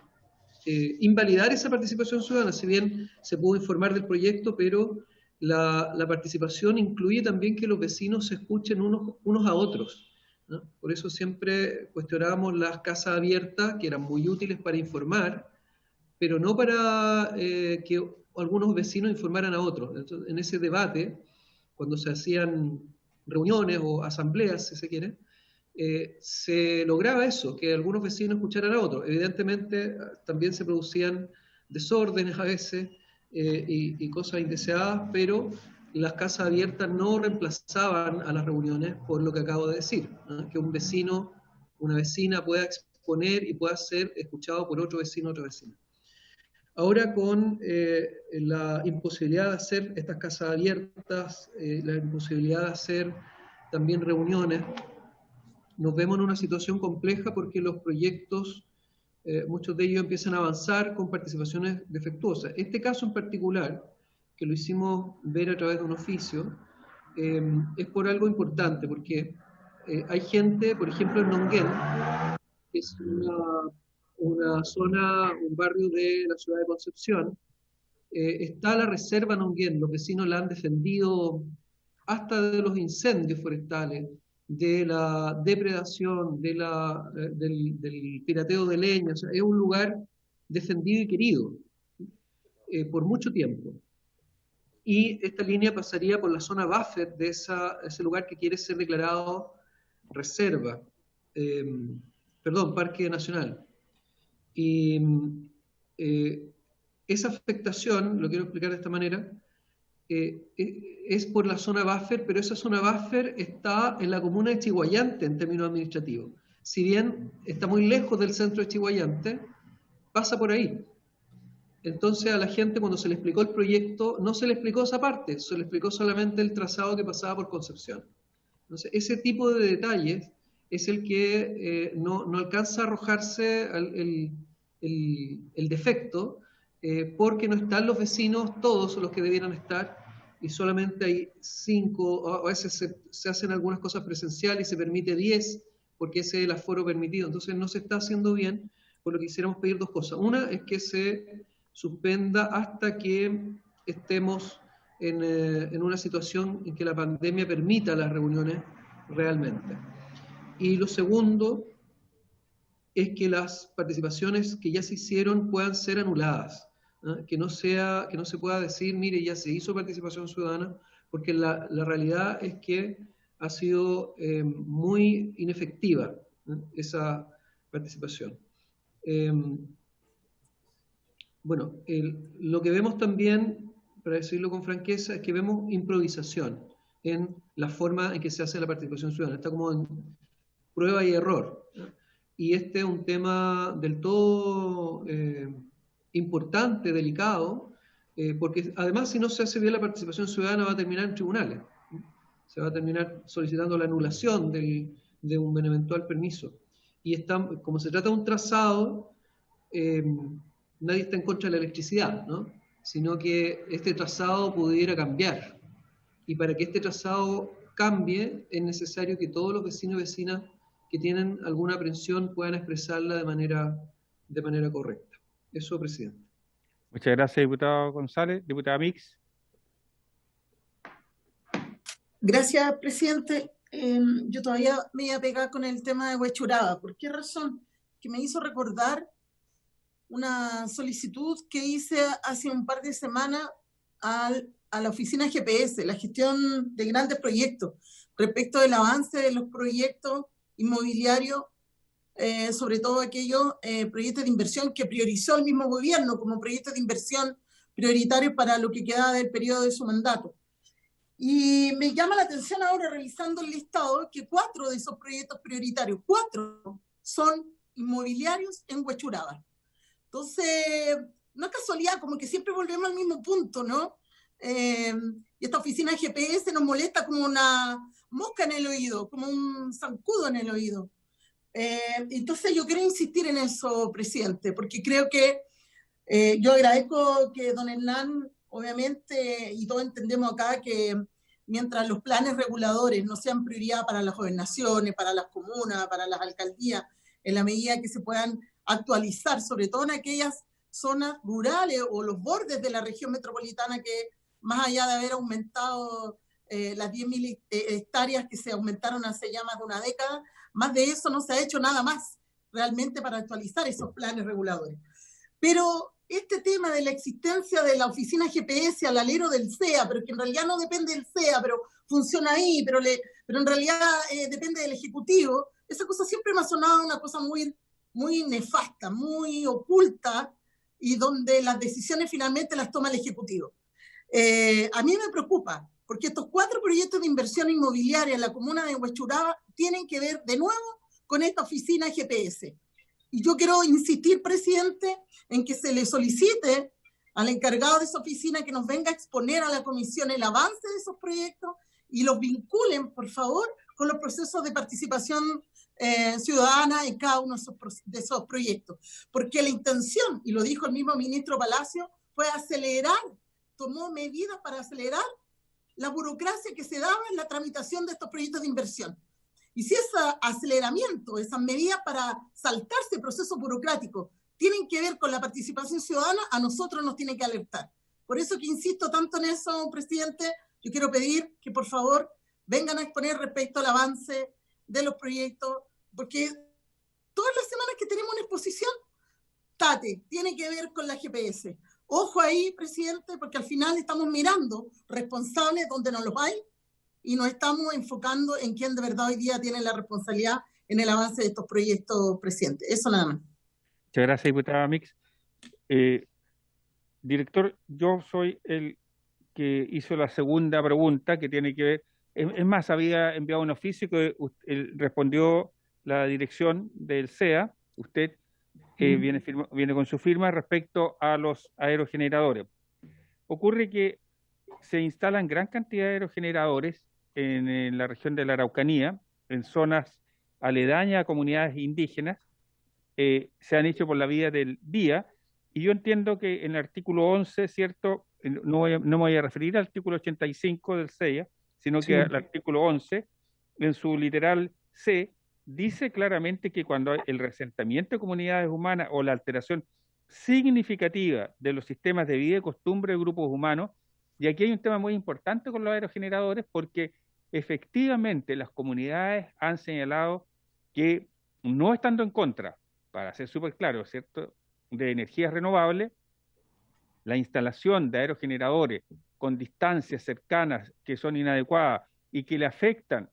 invalidar esa participación ciudadana. Si bien se pudo informar del proyecto, pero la participación incluye también que los vecinos se escuchen unos a otros, ¿no? Por eso siempre cuestionábamos las casas abiertas, que eran muy útiles para informar, pero no para que algunos vecinos informaran a otros. Entonces, en ese debate, cuando se hacían reuniones o asambleas, si se quiere, se lograba eso, que algunos vecinos escucharan a otros. Evidentemente, también se producían desórdenes a veces y cosas indeseadas, pero las casas abiertas no reemplazaban a las reuniones por lo que acabo de decir, ¿no? Que un vecino, una vecina pueda exponer y pueda ser escuchado por otro vecino o otra vecina. Ahora con la imposibilidad de hacer estas casas abiertas, la imposibilidad de hacer también reuniones, nos vemos en una situación compleja porque los proyectos, muchos de ellos empiezan a avanzar con participaciones defectuosas. Este caso en particular, que lo hicimos ver a través de un oficio, es por algo importante, porque hay gente, por ejemplo en Nonguén, que es una zona, un barrio de la ciudad de Concepción, está la reserva Nonguén, los vecinos la han defendido hasta de los incendios forestales, de la depredación, del pirateo de leña. O sea, es un lugar defendido y querido por mucho tiempo. Y esta línea pasaría por la zona buffer de ese lugar que quiere ser declarado reserva, parque nacional. Y esa afectación, lo quiero explicar de esta manera, es por la zona buffer, pero esa zona buffer está en la comuna de Chiguayante en términos administrativos. Si bien está muy lejos del centro de Chiguayante, pasa por ahí. Entonces a la gente, cuando se le explicó el proyecto, no se le explicó esa parte, se le explicó solamente el trazado que pasaba por Concepción. Entonces ese tipo de detalles es el que no alcanza a arrojarse el defecto, porque no están los vecinos todos los que debieran estar, y solamente hay 5, a veces se hacen algunas cosas presenciales y se permite 10, porque ese es el aforo permitido. Entonces no se está haciendo bien, por lo que quisiéramos pedir 2 cosas. Una es que se suspenda hasta que estemos en una situación en que la pandemia permita las reuniones realmente. Y lo segundo es que las participaciones que ya se hicieron puedan ser anuladas, ¿no? Que no se pueda decir, mire, ya se hizo participación ciudadana, porque la realidad es que ha sido muy inefectiva, ¿no? Esa participación. Bueno, lo que vemos también, para decirlo con franqueza, es que vemos improvisación en la forma en que se hace la participación ciudadana. Está como en prueba y error, ¿no? Y este es un tema del todo importante, delicado, porque además si no se hace bien la participación ciudadana va a terminar en tribunales, ¿no? Se va a terminar solicitando la anulación de un eventual permiso. Y como se trata de un trazado, nadie está en contra de la electricidad, ¿no? Sino que este trazado pudiera cambiar. Y para que este trazado cambie, es necesario que todos los vecinos y vecinas que tienen alguna aprensión puedan expresarla de manera correcta. Eso, presidente. Muchas gracias, diputado González. Diputada Mix. Gracias, presidente. Yo todavía me iba a pegar con el tema de Huechuraba. ¿Por qué razón? Que me hizo recordar una solicitud que hice hace un par de semanas a la oficina GPS, la gestión de grandes proyectos, respecto del avance de los proyectos inmobiliarios, sobre todo aquellos proyectos de inversión que priorizó el mismo gobierno como proyectos de inversión prioritarios para lo que queda del periodo de su mandato. Y me llama la atención ahora, revisando el listado, que 4 de esos proyectos prioritarios, 4 son inmobiliarios en Huechuraba. Entonces, no es casualidad, como que siempre volvemos al mismo punto, ¿no? Y esta oficina de GPS nos molesta como una mosca en el oído, como un zancudo en el oído. Entonces yo quiero insistir en eso, presidente, porque creo que yo agradezco que don Hernán, obviamente, y todos entendemos acá que mientras los planes reguladores no sean prioridad para las gobernaciones, para las comunas, para las alcaldías, en la medida que se puedan actualizar, sobre todo en aquellas zonas rurales o los bordes de la región metropolitana que, más allá de haber aumentado las 10.000 hectáreas que se aumentaron hace ya más de una década, más de eso no se ha hecho nada más realmente para actualizar esos planes reguladores. Pero este tema de la existencia de la oficina GPS al alero del CEA, pero que en realidad no depende del CEA, pero funciona ahí, pero en realidad depende del Ejecutivo, esa cosa siempre me ha sonado una cosa muy, muy nefasta, muy oculta, y donde las decisiones finalmente las toma el Ejecutivo. A mí me preocupa, porque estos 4 proyectos de inversión inmobiliaria en la comuna de Huechuraba tienen que ver de nuevo con esta oficina GPS. Y yo quiero insistir, presidente, en que se le solicite al encargado de esa oficina que nos venga a exponer a la comisión el avance de esos proyectos y los vinculen, por favor, con los procesos de participación ciudadana en cada uno de esos proyectos. Porque la intención, y lo dijo el mismo ministro Palacio, fue acelerar, tomó medidas para acelerar la burocracia que se daba en la tramitación de estos proyectos de inversión. Y si ese aceleramiento, esas medidas para saltarse el proceso burocrático tienen que ver con la participación ciudadana, a nosotros nos tiene que alertar. Por eso que insisto tanto en eso, presidente, yo quiero pedir que por favor vengan a exponer respecto al avance de los proyectos, porque todas las semanas que tenemos una exposición, Tate, tiene que ver con la GPS. Ojo ahí, presidente, porque al final estamos mirando responsables donde no los hay, y nos estamos enfocando en quién de verdad hoy día tiene la responsabilidad en el avance de estos proyectos, presidente. Eso nada más. Muchas gracias, diputada Mix. Director, yo soy el que hizo la segunda pregunta que tiene que ver, es más, había enviado un oficio que respondió la dirección del CEA, usted viene con su firma respecto a los aerogeneradores. Ocurre que se instalan gran cantidad de aerogeneradores en la región de la Araucanía, en zonas aledañas a comunidades indígenas, se han hecho por la vía del día, y yo entiendo que en el artículo 11, ¿cierto? No me voy a referir al artículo 85 del CEA, sino que al artículo 11, en su literal C, dice claramente que cuando hay el resentamiento de comunidades humanas o la alteración significativa de los sistemas de vida y costumbre de grupos humanos, y aquí hay un tema muy importante con los aerogeneradores, porque efectivamente las comunidades han señalado que, no estando en contra, para ser súper claro, ¿cierto?, de energías renovables, la instalación de aerogeneradores con distancias cercanas que son inadecuadas y que le afectan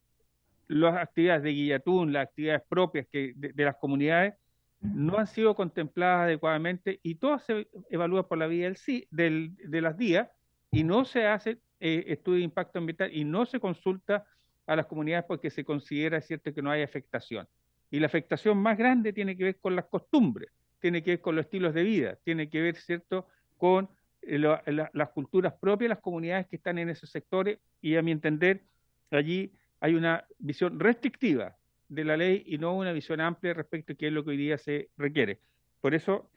las actividades de guillatún, las actividades propias de las comunidades, no han sido contempladas adecuadamente, y todo se evalúa por la vía de las días, y no se hace estudio de impacto ambiental y no se consulta a las comunidades porque se considera, ¿cierto?, que no hay afectación. Y la afectación más grande tiene que ver con las costumbres, tiene que ver con los estilos de vida, tiene que ver, ¿cierto?, con las culturas propias de las comunidades que están en esos sectores, y a mi entender allí hay una visión restrictiva de la ley y no una visión amplia respecto a qué es lo que hoy día se requiere. Por eso,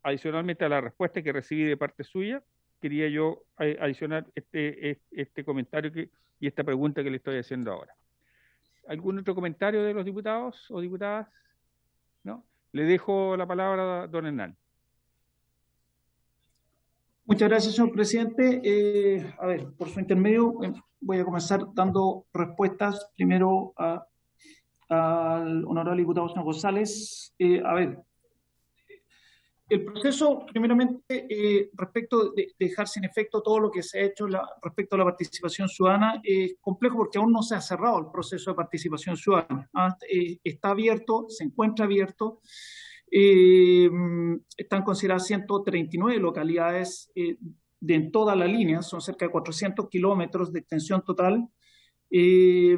adicionalmente a la respuesta que recibí de parte suya, quería yo adicionar este comentario y esta pregunta que le estoy haciendo ahora. ¿Algún otro comentario de los diputados o diputadas? ¿No? Le dejo la palabra a don Hernán. Muchas gracias, señor presidente. A ver, por su intermedio, voy a comenzar dando respuestas primero al honorable diputado señor González. A ver, el proceso, primeramente, respecto de dejar sin efecto todo lo que se ha hecho respecto a la participación ciudadana, es complejo porque aún no se ha cerrado el proceso de participación ciudadana. Está abierto, se encuentra abierto. Están consideradas 139 localidades en toda la línea, son cerca de 400 kilómetros de extensión total, se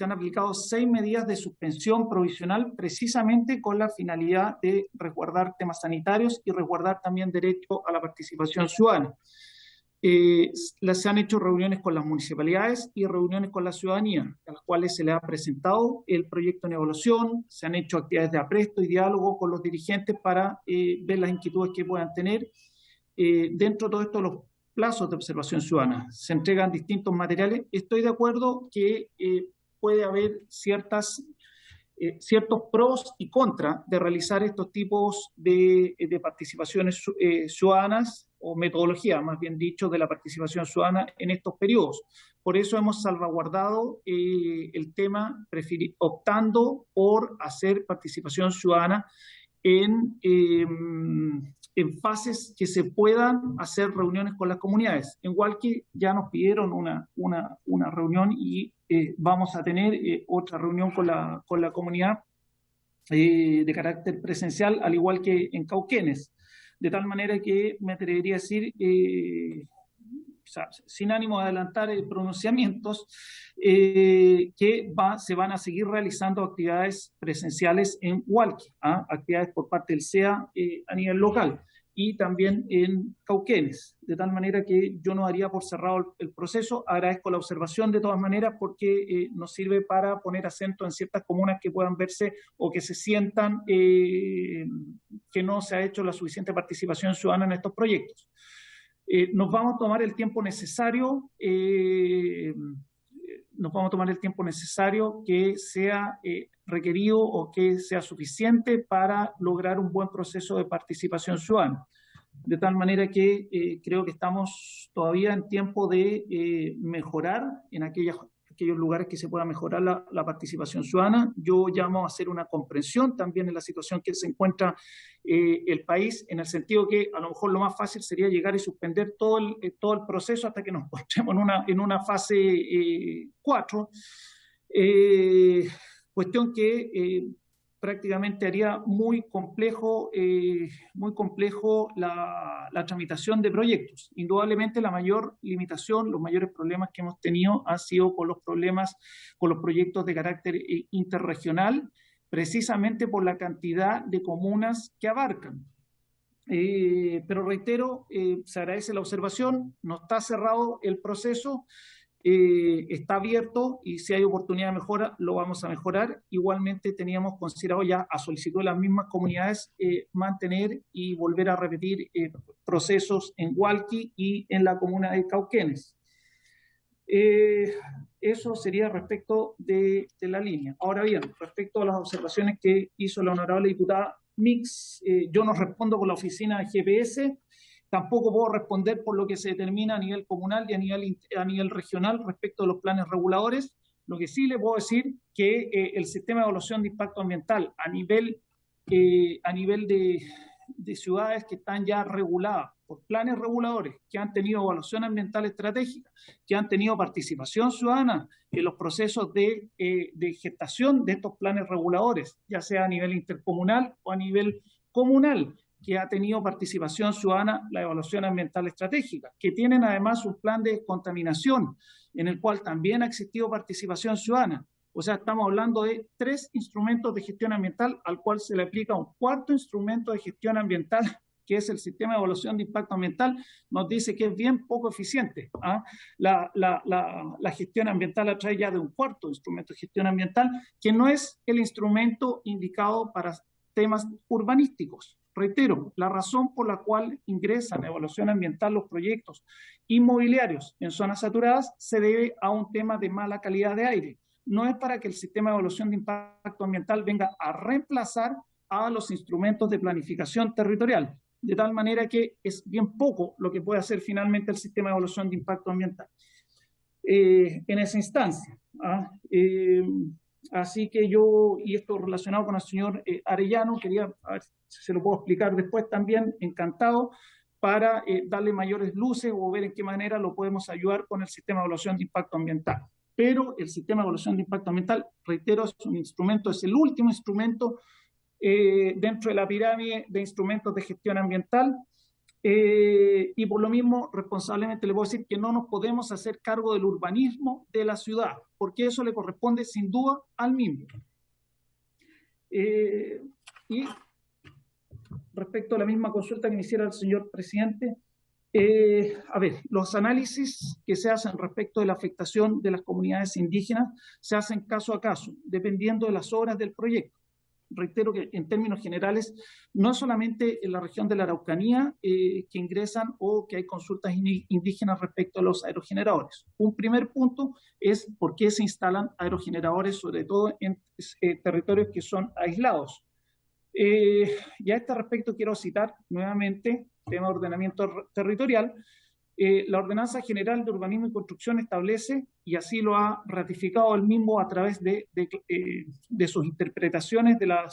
han aplicado 6 medidas de suspensión provisional precisamente con la finalidad de resguardar temas sanitarios y resguardar también derecho a la participación ciudadana. Se han hecho reuniones con las municipalidades y reuniones con la ciudadanía, a las cuales se les ha presentado el proyecto en evaluación, se han hecho actividades de apresto y diálogo con los dirigentes para ver las inquietudes que puedan tener. Dentro de todo esto, los plazos de observación ciudadana, se entregan distintos materiales. Estoy de acuerdo que puede haber ciertos pros y contras de realizar estos tipos de participaciones ciudadanas, o metodología, más bien dicho, de la participación ciudadana en estos periodos. Por eso hemos salvaguardado el tema, optando por hacer participación ciudadana en fases que se puedan hacer reuniones con las comunidades. En Hualqui ya nos pidieron una reunión y vamos a tener otra reunión con la comunidad de carácter presencial, al igual que en Cauquenes. De tal manera que me atrevería a decir, o sea, sin ánimo de adelantar pronunciamientos, que se van a seguir realizando actividades presenciales en Hualqui, actividades por parte del SEA a nivel local, y también en Cauquenes, de tal manera que yo no daría por cerrado el proceso. Agradezco la observación de todas maneras, porque nos sirve para poner acento en ciertas comunas que puedan verse o que se sientan que no se ha hecho la suficiente participación ciudadana en estos proyectos. Nos vamos a tomar el tiempo necesario, que sea requerido o que sea suficiente para lograr un buen proceso de participación ciudadana. De tal manera que creo que estamos todavía en tiempo de mejorar en aquellos lugares que se pueda mejorar la participación ciudadana. Yo llamo a hacer una comprensión también en la situación que se encuentra el país, en el sentido que a lo mejor lo más fácil sería llegar y suspender todo el proceso hasta que nos encontremos en una fase 4, cuestión que prácticamente haría muy complejo la tramitación de proyectos. Indudablemente la mayor limitación, los mayores problemas que hemos tenido han sido con los proyectos de carácter interregional, precisamente por la cantidad de comunas que abarcan. Pero reitero, se agradece la observación, no está cerrado el proceso, está abierto, y si hay oportunidad de mejora, lo vamos a mejorar. Igualmente teníamos considerado ya, a solicitud de las mismas comunidades, mantener y volver a repetir procesos en Hualqui y en la comuna de Cauquenes. Eso sería respecto de la línea. Ahora bien, respecto a las observaciones que hizo la honorable diputada Mix, yo no respondo por la oficina de GPS, tampoco puedo responder por lo que se determina a nivel comunal y a nivel regional respecto de los planes reguladores. Lo que sí le puedo decir que el sistema de evaluación de impacto ambiental a nivel de ciudades que están ya reguladas por planes reguladores, que han tenido evaluación ambiental estratégica, que han tenido participación ciudadana en los procesos de gestación de estos planes reguladores, ya sea a nivel intercomunal o a nivel comunal, que ha tenido participación ciudadana la evaluación ambiental estratégica, que tienen además un plan de descontaminación, en el cual también ha existido participación ciudadana. O sea, estamos hablando de 3 instrumentos de gestión ambiental, al cual se le aplica un 4º instrumento de gestión ambiental, que es el sistema de evaluación de impacto ambiental. Nos dice que es bien poco eficiente. La gestión ambiental a través ya de un 4º instrumento de gestión ambiental, que no es el instrumento indicado para temas urbanísticos. Reitero, la razón por la cual ingresan a evaluación ambiental los proyectos inmobiliarios en zonas saturadas se debe a un tema de mala calidad de aire. No es para que el sistema de evaluación de impacto ambiental venga a reemplazar a los instrumentos de planificación territorial, de tal manera que es bien poco lo que puede hacer finalmente el sistema de evaluación de impacto ambiental en esa instancia. Así que yo, y esto relacionado con el señor Arellano, quería, a ver si se lo puedo explicar después también, encantado, para darle mayores luces o ver en qué manera lo podemos ayudar con el sistema de evaluación de impacto ambiental. Pero el sistema de evaluación de impacto ambiental, reitero, es un instrumento, es el último instrumento dentro de la pirámide de instrumentos de gestión ambiental, y por lo mismo responsablemente le puedo decir que no nos podemos hacer cargo del urbanismo de la ciudad, porque eso le corresponde sin duda al mismo. Y respecto a la misma consulta que me hiciera el señor presidente, A ver, los análisis que se hacen respecto de la afectación de las comunidades indígenas se hacen caso a caso, dependiendo de las obras del proyecto. Reitero que en términos generales, no es solamente en la región de la Araucanía que ingresan o que hay consultas indígenas respecto a los aerogeneradores. Un primer punto es por qué se instalan aerogeneradores, sobre todo en territorios que son aislados. Y a este respecto quiero citar nuevamente tema de ordenamiento territorial. La Ordenanza General de Urbanismo y Construcción establece, y así lo ha ratificado el mismo a través de sus interpretaciones de la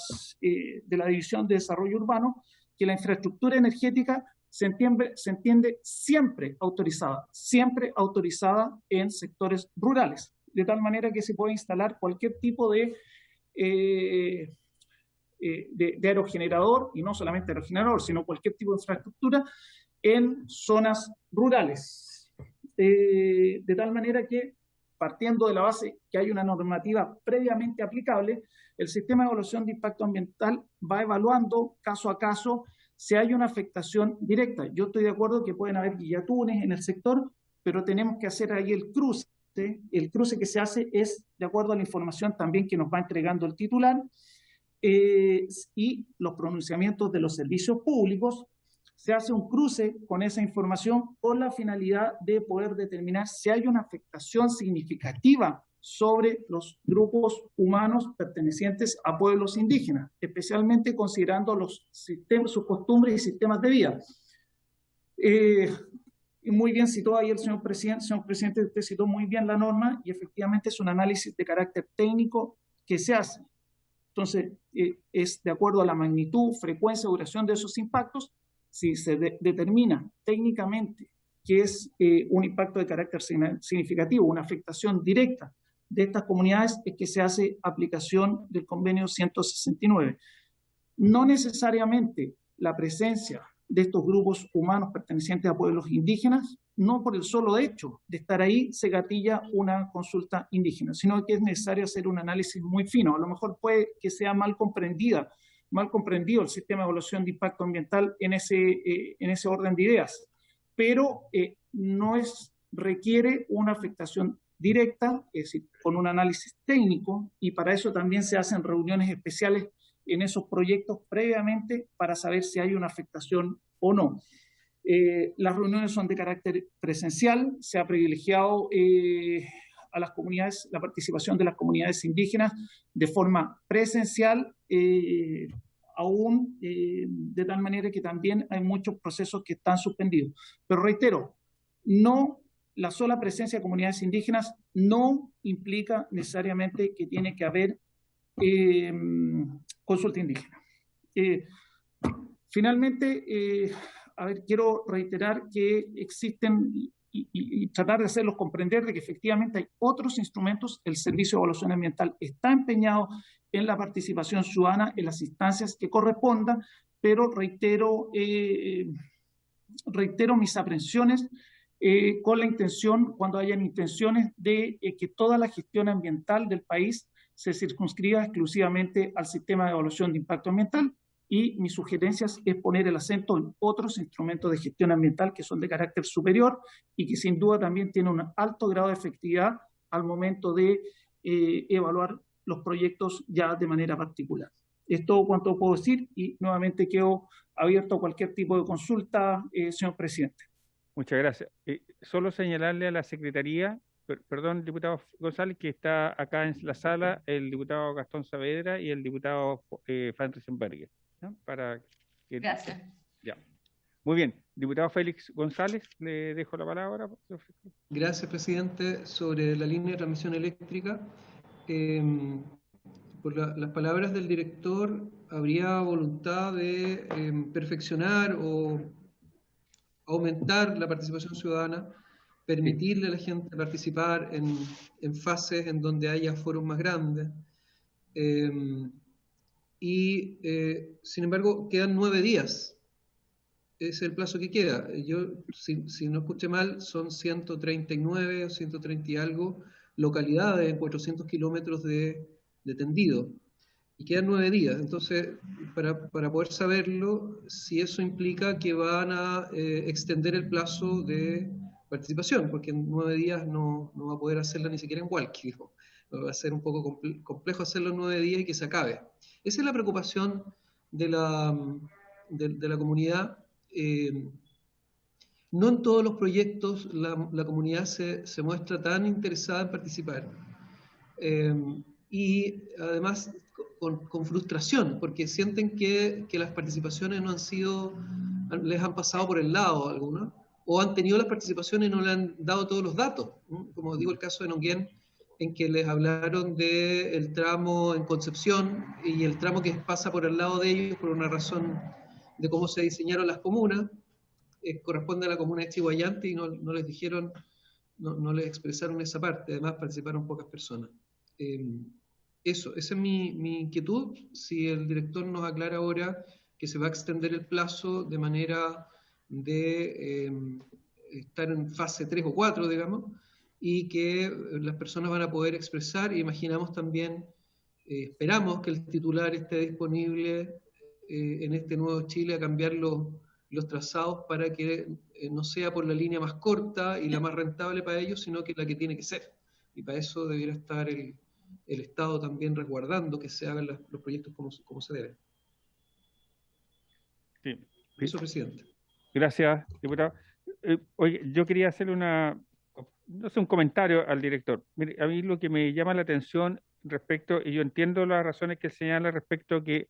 División de Desarrollo Urbano, que la infraestructura energética se entiende siempre autorizada en sectores rurales, de tal manera que se puede instalar cualquier tipo de aerogenerador, y no solamente aerogenerador, sino cualquier tipo de infraestructura en zonas rurales. De tal manera que, partiendo de la base que hay una normativa previamente aplicable, el sistema de evaluación de impacto ambiental va evaluando caso a caso si hay una afectación directa. Yo estoy de acuerdo que pueden haber guillatunes en el sector, pero tenemos que hacer ahí el cruce. El cruce que se hace es de acuerdo a la información también que nos va entregando el titular, y los pronunciamientos de los servicios públicos. Se hace un cruce con esa información con la finalidad de poder determinar si hay una afectación significativa sobre los grupos humanos pertenecientes a pueblos indígenas, especialmente considerando los sistemas, sus costumbres y sistemas de vida. Y muy bien citó ahí el señor presidente, usted citó muy bien la norma, y efectivamente es un análisis de carácter técnico que se hace. Entonces, es de acuerdo a la magnitud, frecuencia, duración de esos impactos. Si se determina técnicamente que es un impacto de carácter significativo, una afectación directa de estas comunidades, es que se hace aplicación del convenio 169. No necesariamente la presencia de estos grupos humanos pertenecientes a pueblos indígenas, no por el solo hecho de estar ahí se gatilla una consulta indígena, sino que es necesario hacer un análisis muy fino. A lo mejor puede que sea mal comprendido el sistema de evaluación de impacto ambiental en ese orden de ideas, pero requiere una afectación directa, es decir, con un análisis técnico, y para eso también se hacen reuniones especiales en esos proyectos previamente para saber si hay una afectación o no. Las reuniones son de carácter presencial, se ha privilegiado a las comunidades, la participación de las comunidades indígenas de forma presencial, de tal manera que también hay muchos procesos que están suspendidos. Pero reitero, la sola presencia de comunidades indígenas no implica necesariamente que tiene que haber consulta indígena. Finalmente, quiero reiterar que existen y tratar de hacerlos comprender de que efectivamente hay otros instrumentos. El Servicio de Evaluación Ambiental está empeñado en la participación ciudadana en las instancias que correspondan, pero reitero mis aprensiones con la intención, cuando hayan intenciones de que toda la gestión ambiental del país se circunscriba exclusivamente al sistema de evaluación de impacto ambiental, y mis sugerencias es poner el acento en otros instrumentos de gestión ambiental que son de carácter superior y que sin duda también tienen un alto grado de efectividad al momento de evaluar los proyectos ya de manera particular. Es todo cuanto puedo decir, y nuevamente quedo abierto a cualquier tipo de consulta, señor presidente. Muchas gracias. Solo señalarle a la Secretaría, perdón, diputado González, que está acá en la sala el diputado Gastón Saavedra y el diputado Frank Riesenberger, ¿no? Gracias. Ya. Muy bien. Diputado Félix González, le dejo la palabra. Gracias, presidente. Sobre la línea de transmisión eléctrica, por las palabras del director, habría voluntad de perfeccionar o aumentar la participación ciudadana, permitirle a la gente participar en fases en donde haya foros más grandes. Sin embargo, quedan 9 días. Es el plazo que queda. Yo, si no escuché mal, son 139 o 130 y algo localidades en 400 kilómetros de tendido. y quedan 9 días. Entonces, para poder saberlo, si eso implica que van a extender el plazo de participación, porque en 9 días no va a poder hacerla ni siquiera en Hualqui, dijo. Va a ser un poco complejo hacerlo en 9 días y que se acabe. Esa es la preocupación de la comunidad. No en todos los proyectos la comunidad se muestra tan interesada en participar. Y además con frustración, porque sienten que las participaciones no han sido, les han pasado por el lado a algunos, o han tenido las participaciones y no le han dado todos los datos, ¿no? Como digo el caso de Neuquén, en que les hablaron del tramo en Concepción y el tramo que pasa por el lado de ellos por una razón de cómo se diseñaron las comunas, corresponde a la comuna de Chihuayante y no les dijeron, no les expresaron esa parte, además participaron pocas personas. Esa es mi inquietud. Si el director nos aclara ahora que se va a extender el plazo de manera de estar en fase 3 o 4, digamos, y que las personas van a poder expresar, e imaginamos también, esperamos que el titular esté disponible en este nuevo Chile a cambiar los trazados para que no sea por la línea más corta y la más rentable para ellos, sino que la que tiene que ser. Y para eso debiera estar el Estado también resguardando que se hagan los proyectos como se debe. Sí. Eso, presidente. Gracias, diputado. Oye, yo quería hacerle un comentario al director. Mire, a mí lo que me llama la atención respecto, y yo entiendo las razones que él señala respecto a que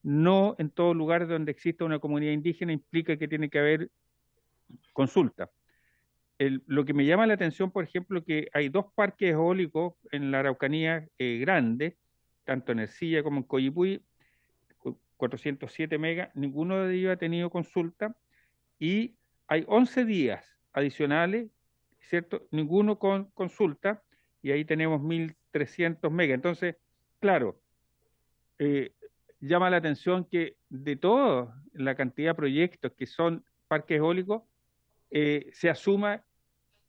no en todo lugar donde exista una comunidad indígena implica que tiene que haber consulta. Lo que me llama la atención, por ejemplo, que hay 2 parques eólicos en la Araucanía grandes, tanto en Ercilla como en Coyipulli, 407 megas, ninguno de ellos ha tenido consulta, y hay 11 días adicionales, ¿cierto? Ninguno con consulta, y ahí tenemos 1.300 megas. Entonces, claro, llama la atención que de toda la cantidad de proyectos que son parques eólicos, se asuma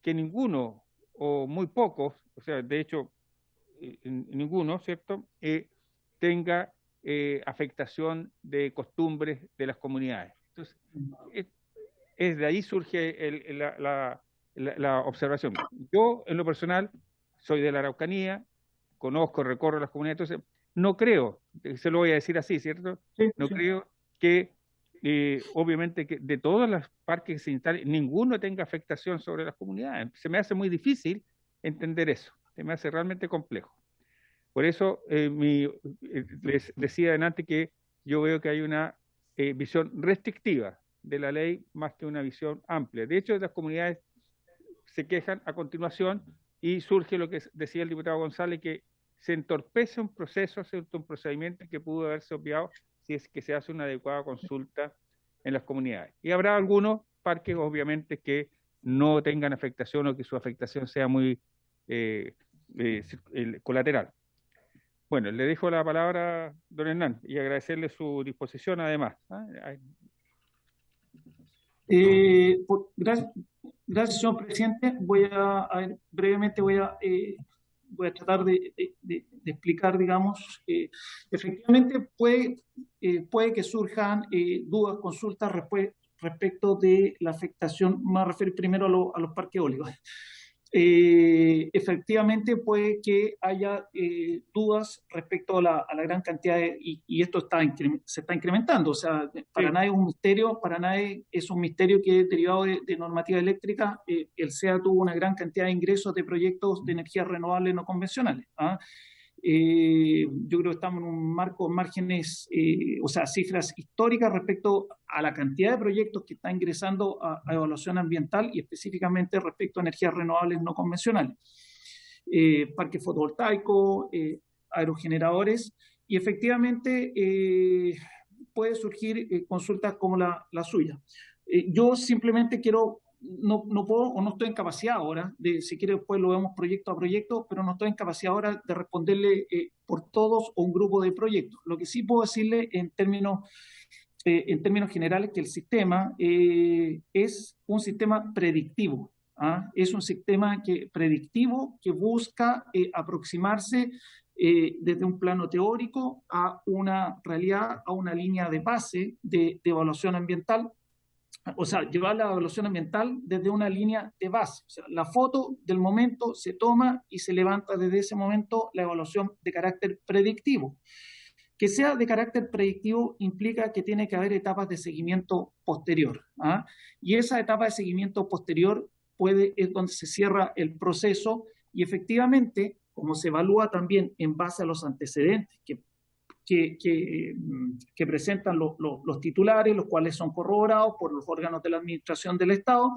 que ninguno, o muy pocos, o sea, de hecho, ninguno, ¿cierto?, tenga afectación de costumbres de las comunidades. Entonces, de ahí surge la observación. Yo, en lo personal, soy de la Araucanía, conozco, recorro las comunidades, entonces no creo, se lo voy a decir así, ¿cierto? Sí, no sí. creo que, obviamente, que de todos los parques que se instalen, ninguno tenga afectación sobre las comunidades. Se me hace muy difícil entender eso, se me hace realmente complejo. Por eso les decía adelante que yo veo que hay una visión restrictiva de la ley más que una visión amplia. De hecho, las comunidades se quejan a continuación y surge lo que decía el diputado González, que se entorpece un proceso, un procedimiento que pudo haberse obviado si es que se hace una adecuada consulta en las comunidades. Y habrá algunos parques, obviamente, que no tengan afectación o que su afectación sea muy colateral. Bueno, le dejo la palabra a don Hernán y agradecerle su disposición además. Gracias, señor presidente. Brevemente voy a tratar de explicar, digamos, efectivamente puede que surjan dudas, consultas respecto de la afectación. Me voy a referir primero a los parques eólicos. Efectivamente puede que haya dudas respecto a la gran cantidad y esto se está incrementando, o sea, para nadie es un misterio, para nadie es un misterio que derivado de normativa eléctrica, el SEA tuvo una gran cantidad de ingresos de proyectos de energías renovables no convencionales. Yo creo que estamos en un marco, márgenes, o sea, cifras históricas respecto a la cantidad de proyectos que está ingresando a evaluación ambiental y específicamente respecto a energías renovables no convencionales. Parques fotovoltaicos, aerogeneradores, y efectivamente puede surgir consultas como la suya. Yo simplemente no puedo o no estoy en capacidad ahora, si quiere después lo vemos proyecto a proyecto, pero no estoy en capacidad ahora de responderle por todos o un grupo de proyectos. Lo que sí puedo decirle en términos generales que el sistema es un sistema predictivo. Es un sistema predictivo que busca aproximarse desde un plano teórico a una realidad, a una línea de base de evaluación ambiental. O sea, llevar la evaluación ambiental desde una línea de base. O sea, la foto del momento se toma y se levanta desde ese momento la evaluación de carácter predictivo. Que sea de carácter predictivo implica que tiene que haber etapas de seguimiento posterior. Y esa etapa de seguimiento posterior es donde se cierra el proceso y efectivamente, como se evalúa también en base a los antecedentes que presentan los titulares, los cuales son corroborados por los órganos de la administración del Estado,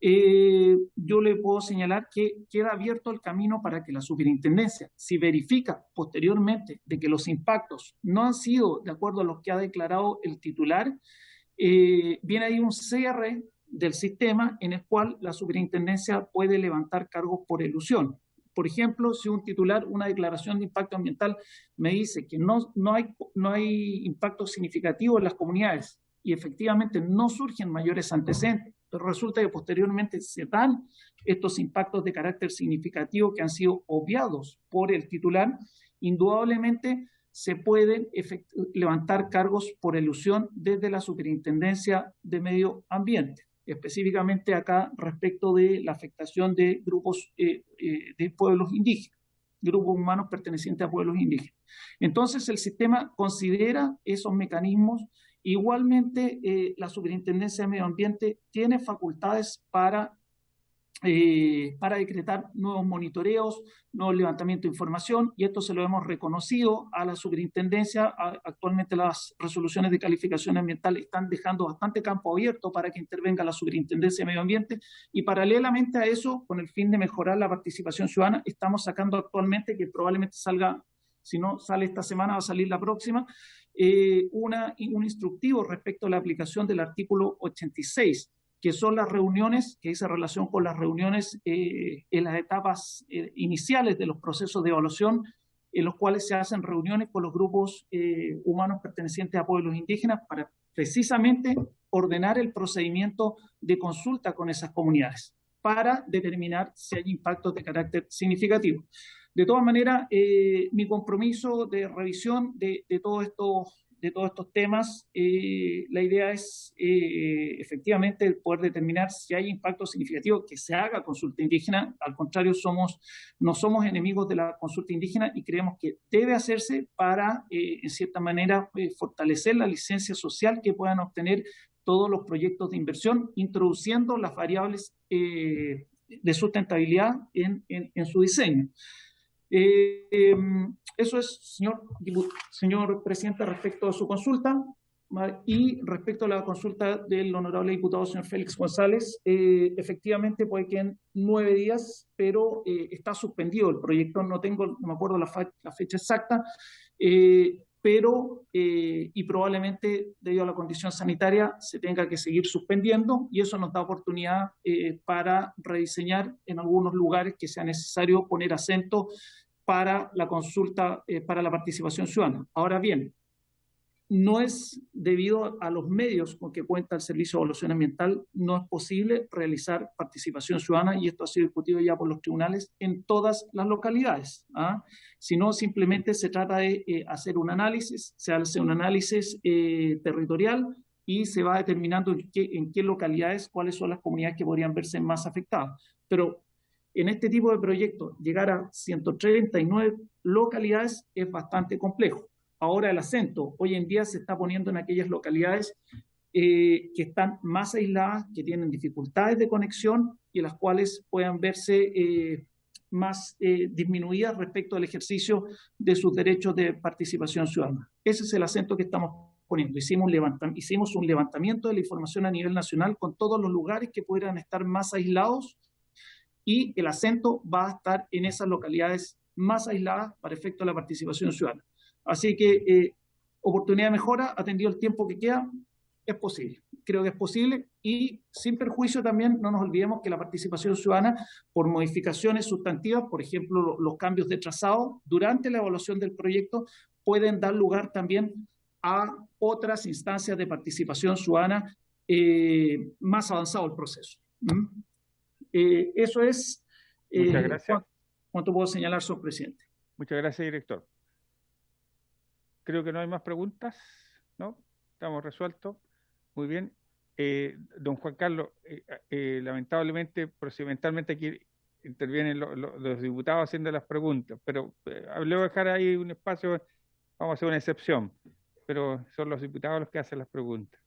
yo le puedo señalar que queda abierto el camino para que la superintendencia, si verifica posteriormente de que los impactos no han sido de acuerdo a lo que ha declarado el titular, viene ahí un cierre del sistema en el cual la superintendencia puede levantar cargos por elusión. Por ejemplo, si un titular, una declaración de impacto ambiental me dice que no hay impacto significativo en las comunidades y efectivamente no surgen mayores antecedentes, pero resulta que posteriormente se dan estos impactos de carácter significativo que han sido obviados por el titular, indudablemente se pueden levantar cargos por elusión desde la Superintendencia de Medio Ambiente. Específicamente acá respecto de la afectación de grupos de pueblos indígenas, grupos humanos pertenecientes a pueblos indígenas. Entonces el sistema considera esos mecanismos. Igualmente la Superintendencia de Medio Ambiente tiene facultades para decretar nuevos monitoreos, nuevos levantamientos de información, y esto se lo hemos reconocido a la superintendencia. Actualmente las resoluciones de calificación ambiental están dejando bastante campo abierto para que intervenga la Superintendencia de Medio Ambiente, y paralelamente a eso, con el fin de mejorar la participación ciudadana, estamos sacando actualmente, que probablemente salga, si no sale esta semana, va a salir la próxima, un instructivo respecto a la aplicación del artículo 86, que son las reuniones, que dice relación con las reuniones en las etapas iniciales de los procesos de evaluación, en los cuales se hacen reuniones con los grupos humanos pertenecientes a pueblos indígenas para precisamente ordenar el procedimiento de consulta con esas comunidades para determinar si hay impactos de carácter significativo. De todas maneras, mi compromiso de revisión de todos estos temas, la idea es efectivamente poder determinar si hay impacto significativo, que se haga consulta indígena. Al contrario, no somos enemigos de la consulta indígena y creemos que debe hacerse para, en cierta manera, fortalecer la licencia social que puedan obtener todos los proyectos de inversión, introduciendo las variables de sustentabilidad en su diseño. Eso es, señor presidente, respecto a su consulta. Y respecto a la consulta del honorable diputado señor Félix González, efectivamente puede que en 9 días, pero está suspendido el proyecto, no me acuerdo la fecha exacta, pero probablemente debido a la condición sanitaria se tenga que seguir suspendiendo, y eso nos da oportunidad para rediseñar en algunos lugares que sea necesario poner acento para la consulta, para la participación ciudadana. Ahora bien, no es debido a los medios con que cuenta el Servicio de Evaluación Ambiental, no es posible realizar participación ciudadana, y esto ha sido discutido ya por los tribunales en todas las localidades, sino simplemente se trata de hacer un análisis, se hace un análisis territorial y se va determinando en qué localidades, cuáles son las comunidades que podrían verse más afectadas. Pero en este tipo de proyectos, llegar a 139 localidades es bastante complejo. Ahora el acento hoy en día se está poniendo en aquellas localidades que están más aisladas, que tienen dificultades de conexión y las cuales puedan verse más disminuidas respecto al ejercicio de sus derechos de participación ciudadana. Ese es el acento que estamos poniendo. Hicimos un levantamiento de la información a nivel nacional con todos los lugares que pudieran estar más aislados, y el acento va a estar en esas localidades más aisladas para efecto de la participación ciudadana. Así que oportunidad de mejora, atendido el tiempo que queda, es posible. Creo que es posible, y sin perjuicio también no nos olvidemos que la participación ciudadana, por modificaciones sustantivas, por ejemplo, los cambios de trazado, durante la evaluación del proyecto, pueden dar lugar también a otras instancias de participación ciudadana más avanzado el proceso. Eso es Muchas gracias. cuanto puedo señalar, señor presidente. Muchas gracias, director. Creo que no hay más preguntas, ¿no? Estamos resueltos. Muy bien. Don Juan Carlos, lamentablemente, procedimentalmente aquí intervienen los diputados haciendo las preguntas, pero le voy a dejar ahí un espacio, vamos a hacer una excepción, pero son los diputados los que hacen las preguntas.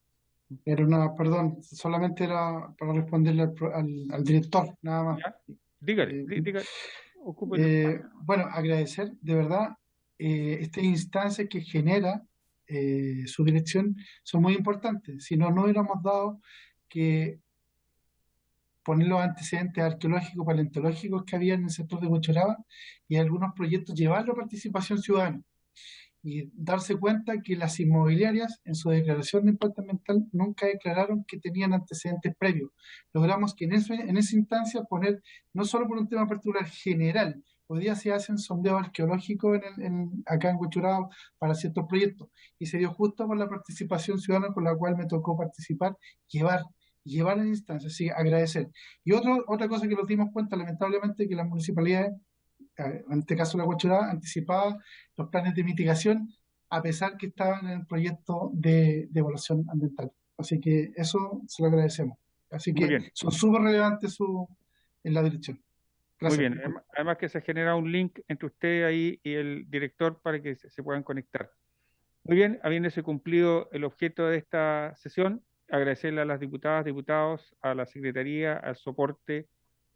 Era perdón, solamente era para responderle al director, nada más. ¿Ya? Dígale, ocupe. Bueno, agradecer, de verdad, estas instancias que genera su dirección son muy importantes. Si no, no hubiéramos dado que poner los antecedentes arqueológicos, paleontológicos que había en el sector de Huechuraba y algunos proyectos llevarlo a participación ciudadana y darse cuenta que las inmobiliarias en su declaración de impacto ambiental nunca declararon que tenían antecedentes previos. Logramos que en esa instancia poner, no solo por un tema particular, general. Hoy día se hacen sondeos arqueológicos acá en Huechuraba para ciertos proyectos y se dio justo por la participación ciudadana con la cual me tocó participar, llevar a la instancia, así agradecer. Y otra cosa que nos dimos cuenta, lamentablemente, que las municipalidades, en este caso la Huechuraba, anticipaba los planes de mitigación a pesar que estaban en el proyecto de evaluación ambiental. Así que eso se lo agradecemos. Así que son súper relevantes en la dirección. Gracias. Muy bien, además que se genera un link entre usted ahí y el director para que se puedan conectar. Muy bien, habiéndose cumplido el objeto de esta sesión, agradecerle a las diputadas, diputados, a la Secretaría, al soporte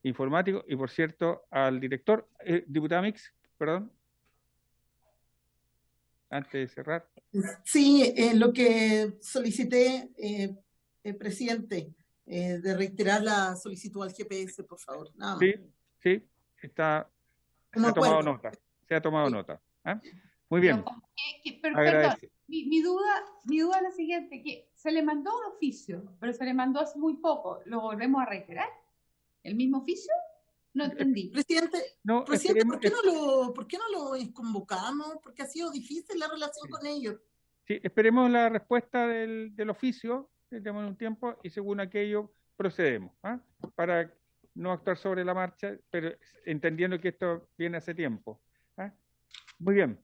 informático y, por cierto, al director. Diputada Mix, perdón. Antes de cerrar. Sí, lo que solicité, presidente, de reiterar la solicitud al GPS, por favor. Nada más. Sí, se ha tomado nota. Se ha tomado nota. Muy bien. Perdón, mi duda es la siguiente, que se le mandó un oficio, pero se le mandó hace muy poco. ¿Lo volvemos a reiterar? ¿El mismo oficio? No entendí. Presidente, no, ¿por qué no lo convocamos? Porque ha sido difícil la relación con ellos. Sí, esperemos la respuesta del oficio, tenemos un tiempo, y según aquello procedemos, para no actuar sobre la marcha, pero entendiendo que esto viene hace tiempo. Muy bien,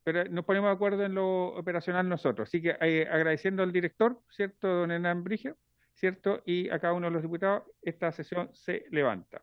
pero nos ponemos de acuerdo en lo operacional nosotros. Así que agradeciendo al director, ¿cierto, don Hernán Brigio, ¿cierto? Y a cada uno de los diputados, esta sesión se levanta.